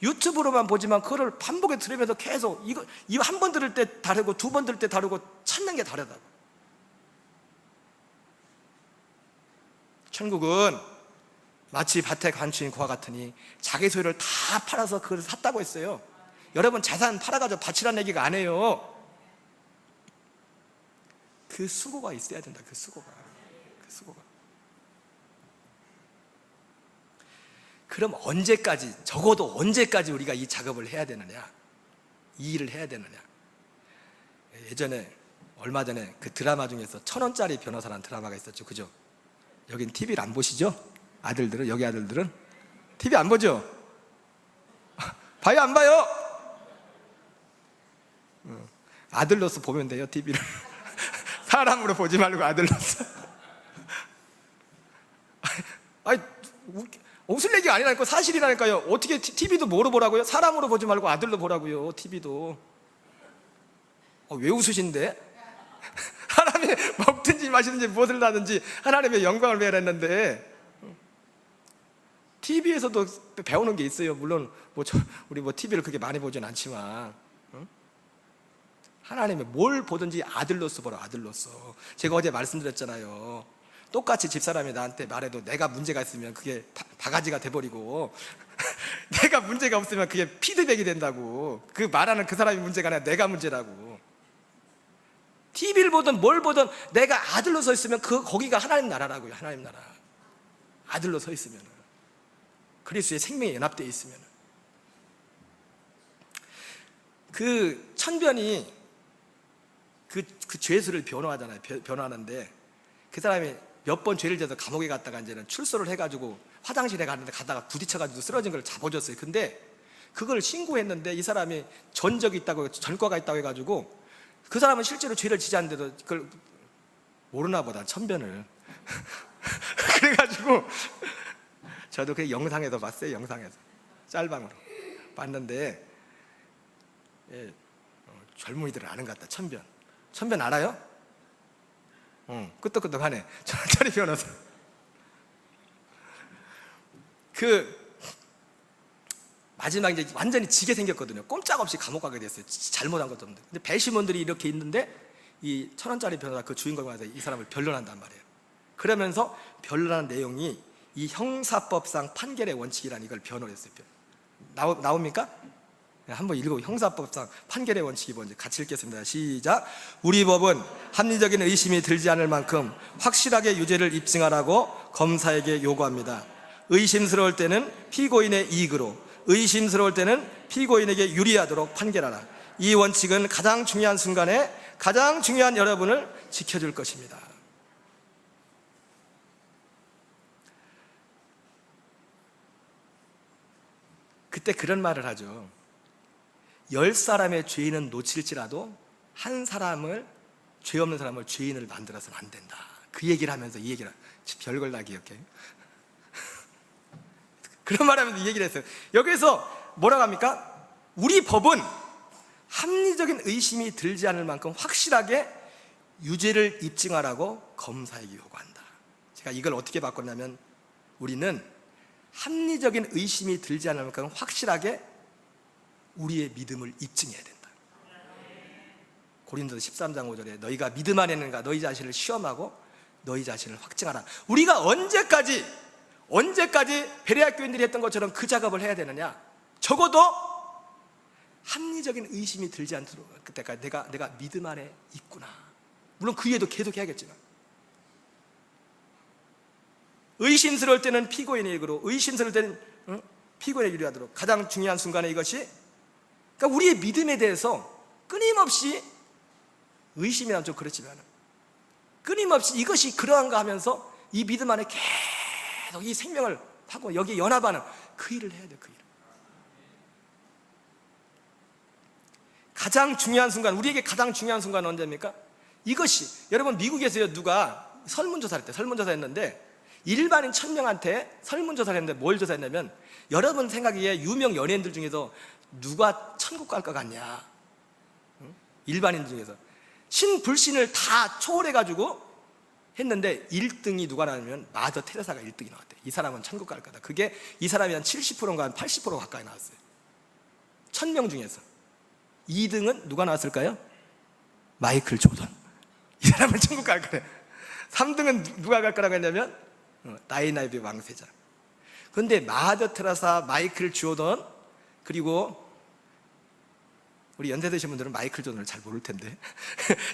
유튜브로만 보지만 그거를 반복해 들으면서 계속 이거 한 번 들을 때 다르고 두 번 들을 때 다르고 찾는 게 다르다고. 천국은 마치 밭에 관추인 그와 같으니 자기 소유를 다 팔아서 그걸 샀다고 했어요. 여러분, 자산 팔아가지고 바치라는 얘기가 아니에요. 그 수고가 있어야 된다. 그 수고가. 그럼 언제까지, 적어도 언제까지 우리가 이 작업을 해야 되느냐, 이 일을 해야 되느냐. 예전에, 얼마 전에 그 드라마 중에서 1,000원짜리 변호사라는 드라마가 있었죠. 그죠? 여긴 TV를 안 보시죠? 아들들은, 여기 아들들은 TV 안 보죠? 봐요, 안 봐요? 아들로서 보면 돼요, TV를. 사람으로 보지 말고 아들로서. 아니, 웃을 얘기가 아니라니까, 사실이라니까요. 어떻게 TV도 뭐로 보라고요? 사람으로 보지 말고 아들로 보라고요, TV도. 왜 웃으신데? 하나님이 먹든지 마시든지 무엇을 하든지 하나님의 영광을 위하여 했는데, TV에서도 배우는 게 있어요. 물론 우리 TV를 그렇게 많이 보진 않지만, 하나님이 뭘 보든지 아들로서 보라, 아들로서. 제가 어제 말씀드렸잖아요. 똑같이 집사람이 나한테 말해도 내가 문제가 있으면 그게 바가지가 돼버리고 내가 문제가 없으면 그게 피드백이 된다고. 그 말하는 그 사람이 문제가 아니라 내가 문제라고. TV를 보든 뭘 보든 내가 아들로 서 있으면 거기가 하나님 나라라고요. 하나님 나라. 아들로 서 있으면, 그리스도의 생명에 연합되어 있으면. 그 천변이 그 죄수를 변호하잖아요. 변호하는데 그 사람이 몇 번 죄를 져서 감옥에 갔다가 이제는 출소를 해가지고 화장실에 갔는데 가다가 부딪혀가지고 쓰러진 걸 잡아줬어요. 근데 그걸 신고했는데 이 사람이 전적이 있다고, 전과가 있다고 해가지고, 그 사람은 실제로 죄를 지지 않는데도 그걸 모르나 보다, 천변을. 그래가지고 저도 그 영상에서 봤어요. 영상에서 짤방으로 봤는데, 젊은이들은 아는 것 같다. 천변 알아요? 끄떡끄떡하네. 천천히 변호사. 마지막에 이제 완전히 지게 생겼거든요. 꼼짝없이 감옥 가게 됐어요. 잘못한 것도 없는데. 근데 배심원들이 이렇게 있는데 이 1,000원짜리 변호사, 그 주인공이 와서 이 사람을 변론한단 말이에요. 그러면서 변론하는 내용이 이 형사법상 판결의 원칙이라는 이걸 변호를 했어요. 나옵니까? 한번 읽어. 형사법상 판결의 원칙이 뭔지 같이 읽겠습니다. 시작. 우리 법은 합리적인 의심이 들지 않을 만큼 확실하게 유죄를 입증하라고 검사에게 요구합니다. 의심스러울 때는 피고인의 이익으로, 의심스러울 때는 피고인에게 유리하도록 판결하라. 이 원칙은 가장 중요한 순간에 가장 중요한 여러분을 지켜줄 것입니다. 그때 그런 말을 하죠. 10사람의 죄인은 놓칠지라도 한 사람을, 죄 없는 사람을 죄인을 만들어서는 안 된다. 그 얘기를 하면서 이 얘기를, 별걸 다 기억해. 그런 말 하면서 이 얘기를 했어요. 여기서 뭐라고 합니까? 우리 법은 합리적인 의심이 들지 않을 만큼 확실하게 유죄를 입증하라고 검사에게 요구한다. 제가 이걸 어떻게 바꿨냐면, 우리는 합리적인 의심이 들지 않을 만큼 확실하게 우리의 믿음을 입증해야 된다. 고린도서 13장 5절에 너희가 믿음 안에 있는가 너희 자신을 시험하고 너희 자신을 확증하라. 우리가 언제까지 베레아 교인들이 했던 것처럼 그 작업을 해야 되느냐? 적어도 합리적인 의심이 들지 않도록 그때까지 내가 믿음 안에 있구나. 물론 그 이해도 계속 해야겠지만, 의심스러울 때는 피고인의 이익으로, 의심스러울 때는 피고인의 유리하도록. 가장 중요한 순간에 이것이, 그러니까 우리의 믿음에 대해서 끊임없이, 의심이란 좀 그렇지만 끊임없이 이것이 그러한가 하면서 이 믿음 안에 계속 이 생명을 하고 여기 연합하는 그 일을 해야 돼요. 그 일을. 가장 중요한 순간, 우리에게 가장 중요한 순간은 언제입니까? 이것이, 여러분 미국에서요 누가 설문조사를 했대. 설문조사 했는데 일반인 1000명한테 설문조사를 했는데 뭘 조사했냐면, 여러분 생각에 유명 연예인들 중에서 누가 천국 갈 것 같냐, 일반인 중에서 신불신을 다 초월해가지고 했는데 1등이 누가 나왔냐면 마더 테레사가 1등이 나왔대. 이 사람은 천국 갈 거다. 그게 이 사람이 한 70%인가 한 80% 가까이 나왔어요. 1000명 중에서. 2등은 누가 나왔을까요? 마이클 조던. 이 사람은 천국 갈 거래. 3등은 누가 갈 거라고 했냐면 다이나이브의 왕세자. 그런데 마더 테레사, 마이클 조던, 그리고 우리 연세 드신 분들은 마이클 조던을 잘 모를 텐데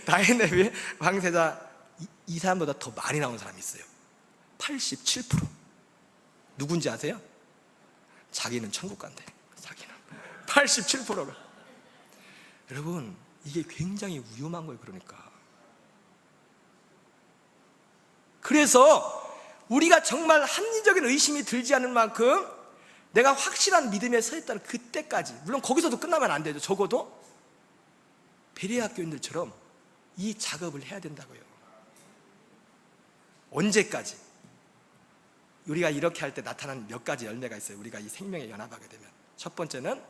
다이나이브의 왕세자, 이 사람보다 더 많이 나온 사람이 있어요. 87%. 누군지 아세요? 자기는 천국 간대. 자기는 87%가. 여러분 이게 굉장히 위험한 거예요. 그래서 우리가 정말 합리적인 의심이 들지 않을 만큼 내가 확실한 믿음에 서 있다는 그때까지, 물론 거기서도 끝나면 안 되죠. 적어도 베레아 학교인들처럼 이 작업을 해야 된다고요. 언제까지? 우리가 이렇게 할 때 나타나는 몇 가지 열매가 있어요. 우리가 이 생명에 연합하게 되면. 첫 번째는,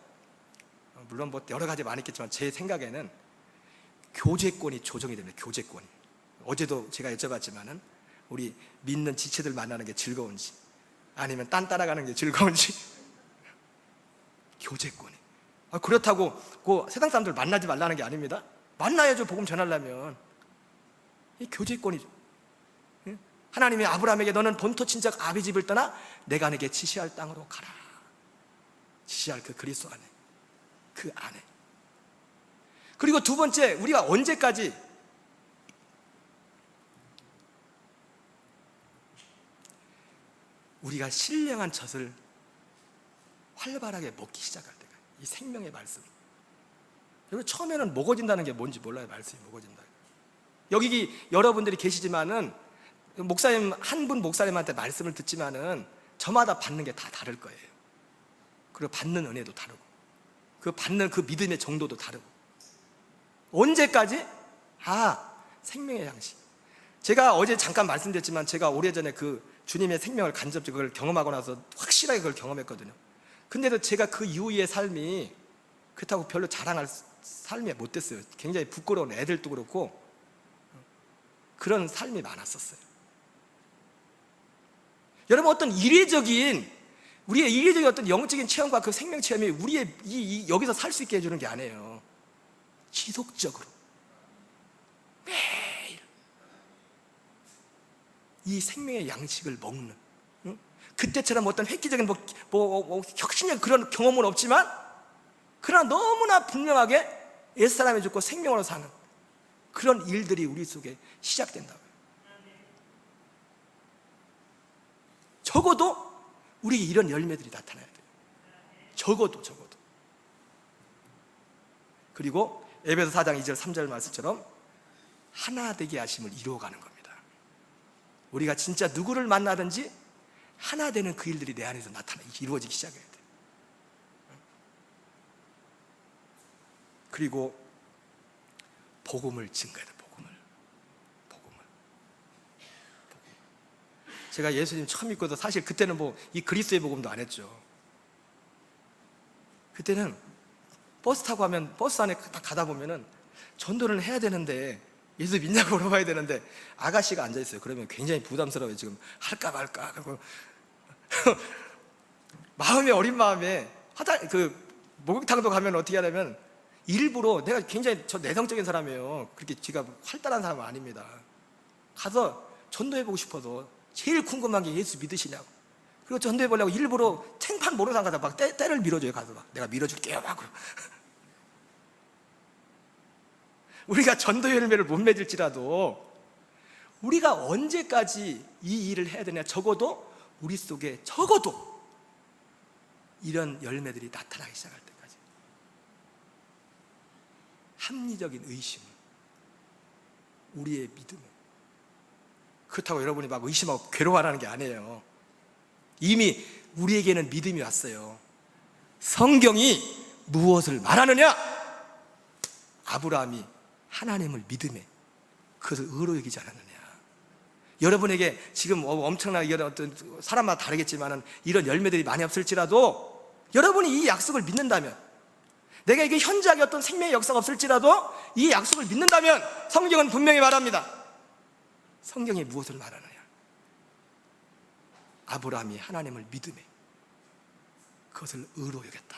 물론 뭐 여러 가지 많았겠지만 제 생각에는 교제권이 조정이 됩니다. 교제권이. 어제도 제가 여쭤봤지만은 우리 믿는 지체들 만나는 게 즐거운지 아니면 딴 따라가는 게 즐거운지. 교제권이. 그렇다고 그 세상 사람들 만나지 말라는 게 아닙니다. 만나야죠. 복음 전하려면. 이 교제권이죠. 하나님이 아브라함에게 너는 본토 친척 아비 집을 떠나 내가 내게 지시할 땅으로 가라. 지시할 그 그리스도 안에, 그 안에. 그리고 두 번째, 우리가 언제까지 우리가 신령한 젖을 활발하게 먹기 시작할 때가, 이 생명의 말씀. 여러분 처음에는 먹어진다는 게 뭔지 몰라요. 말씀이 먹어진다. 여기 여러분들이 계시지만은 목사님 한 분 목사님한테 말씀을 듣지만은 저마다 받는 게 다 다를 거예요. 그리고 받는 은혜도 다르고 그 받는 그 믿음의 정도도 다르고. 언제까지? 생명의 양식. 제가 어제 잠깐 말씀드렸지만 제가 오래전에 그 주님의 생명을 간접적으로 그걸 경험하고 나서 확실하게 그걸 경험했거든요. 근데도 제가 그 이후의 삶이 그렇다고 별로 자랑할 삶이 못 됐어요. 굉장히 부끄러운 애들도 그렇고 그런 삶이 많았었어요. 여러분 어떤 이례적인, 우리의 이례적인 어떤 영적인 체험과 그 생명 체험이 우리의 여기서 살 수 있게 해주는 게 아니에요. 지속적으로 매일 이 생명의 양식을 먹는, 그때처럼 어떤 획기적인 혁신적인 그런 경험은 없지만 그러나 너무나 분명하게 옛사람이 죽고 생명으로 사는 그런 일들이 우리 속에 시작된다고요. 적어도 우리에게 이런 열매들이 나타나야 돼요. 적어도. 그리고 에베소 4장 2절 3절 말씀처럼 하나 되게 하심을 이루어가는 겁니다. 우리가 진짜 누구를 만나든지 하나 되는 그 일들이 내 안에서 이루어지기 시작해야 돼요. 그리고 복음을 증거해야 돼요. 복음을. 제가 예수님 처음 믿고도 사실 그때는 이 그리스도의 복음도 안 했죠. 그때는 버스 타고 하면 버스 안에 딱 가다 보면은 전도를 해야 되는데 예수 믿냐고 물어봐야 되는데 아가씨가 앉아 있어요. 그러면 굉장히 부담스러워요. 지금 할까 말까 하고 마음이 어린 마음에 목욕탕도 가면 어떻게 하냐면 일부러, 내가 굉장히 내성적인 사람이에요. 그렇게 제가 활달한 사람은 아닙니다. 가서 전도해보고 싶어서 제일 궁금한 게 예수 믿으시냐고. 그리고 전도해보려고 일부러 생판 모르는 사람 가서 막 때를 밀어줘요. 가서 막 내가 밀어줄게요 하고. 우리가 전도 열매를 못 맺을지라도 우리가 언제까지 이 일을 해야 되냐. 적어도 우리 속에 이런 열매들이 나타나기 시작할 때까지. 합리적인 의심을, 우리의 믿음을. 그렇다고 여러분이 막 의심하고 괴로워하라는 게 아니에요. 이미 우리에게는 믿음이 왔어요. 성경이 무엇을 말하느냐? 아브라함이 하나님을 믿음에 그것을 의로 여기지 않았느냐. 여러분에게 지금 엄청나게 이런 어떤 사람마다 다르겠지만 이런 열매들이 많이 없을지라도 여러분이 이 약속을 믿는다면, 내가 이게 현저하게 어떤 생명의 역사가 없을지라도 이 약속을 믿는다면 성경은 분명히 말합니다. 성경이 무엇을 말하느냐? 아브라함이 하나님을 믿음에 그것을 의로 여겼다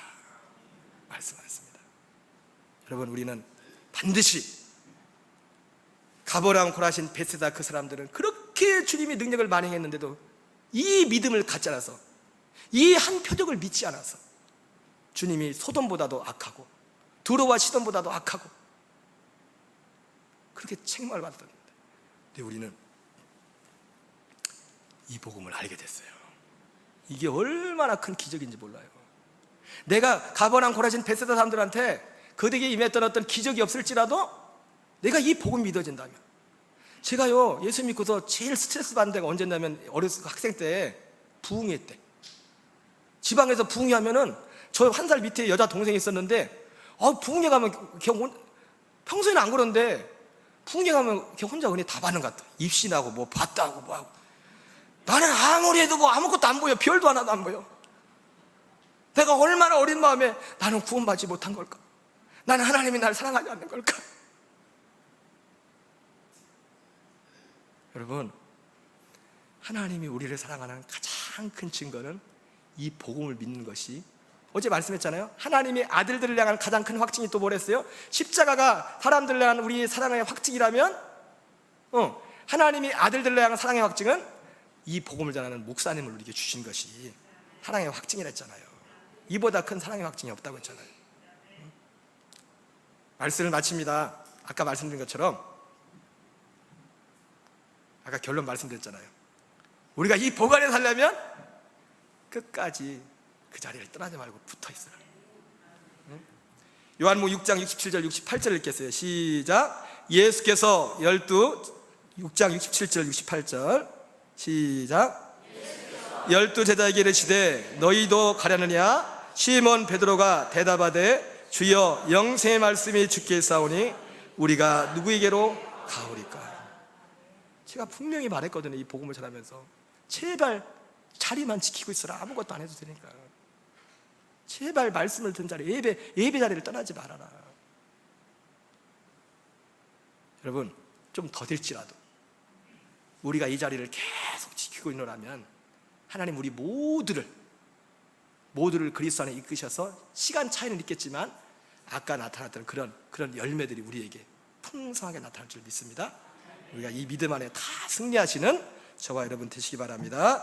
말씀하셨습니다. 여러분, 우리는 반드시 가버랑 고라신 베세다 그 사람들은 그렇게 주님이 능력을 많이 했는데도 이 믿음을 갖지 않아서, 이 한 표적을 믿지 않아서 주님이 소돔보다도 악하고 두로와 시돈보다도 악하고 그렇게 책망을 받았는데, 근데 우리는 이 복음을 알게 됐어요. 이게 얼마나 큰 기적인지 몰라요. 내가 가버랑 고라신 베세다 사람들한테 그들에게 임했던 어떤 기적이 없을지라도 내가 이 복음이 믿어진다면, 제가요 예수 믿고서 제일 스트레스 받는 데가 언제냐면 어렸을 때 학생 때 부흥회 때, 지방에서 부흥회 하면은 저 한 살 밑에 여자 동생이 있었는데 부흥회 가면 평소에는 안 그런데 부흥회 가면 혼자 은혜 다 받는 것 같아. 입신하고 뭐 봤다고 뭐하고. 나는 아무리 해도 뭐 아무것도 안 보여. 별도 하나도 안 보여. 내가 얼마나 어린 마음에 나는 구원받지 못한 걸까? 나는 하나님이 나를 사랑하지 않는 걸까? 여러분, 하나님이 우리를 사랑하는 가장 큰 증거는 이 복음을 믿는 것이, 어제 말씀했잖아요. 하나님이 아들들을 향한 가장 큰 확증이 또 뭐랬어요? 십자가가 사람들을 향한 우리의 사랑의 확증이라면, 하나님이 아들들을 향한 사랑의 확증은 이 복음을 전하는 목사님을 우리에게 주신 것이 사랑의 확증이라 했잖아요. 이보다 큰 사랑의 확증이 없다고 했잖아요. 말씀을 마칩니다. 아까 말씀드린 것처럼, 아까 결론 말씀드렸잖아요. 우리가 이 복 안에 살려면 끝까지 그 자리를 떠나지 말고 붙어 있어요. 요한복음 6장 67절 68절 읽겠어요. 시작. 예수께서 6장 67절 68절 시작. 12제자에게 이르시되 너희도 가려느냐? 시몬 베드로가 대답하되 주여 영생의 말씀이 주께 있사오니 우리가 누구에게로 가오리까? 제가 분명히 말했거든요. 이 복음을 전하면서 제발 자리만 지키고 있어라. 아무것도 안 해도 되니까. 제발 말씀을 듣는 자리, 예배 자리를 떠나지 말아라. 여러분, 좀 더딜지라도 우리가 이 자리를 계속 지키고 있노라면 하나님 우리 모두를 그리스도 안에 이끄셔서 시간 차이는 있겠지만 아까 나타났던 그런 열매들이 우리에게 풍성하게 나타날 줄 믿습니다. 우리가 이 믿음 안에 다 승리하시는 저와 여러분 되시기 바랍니다.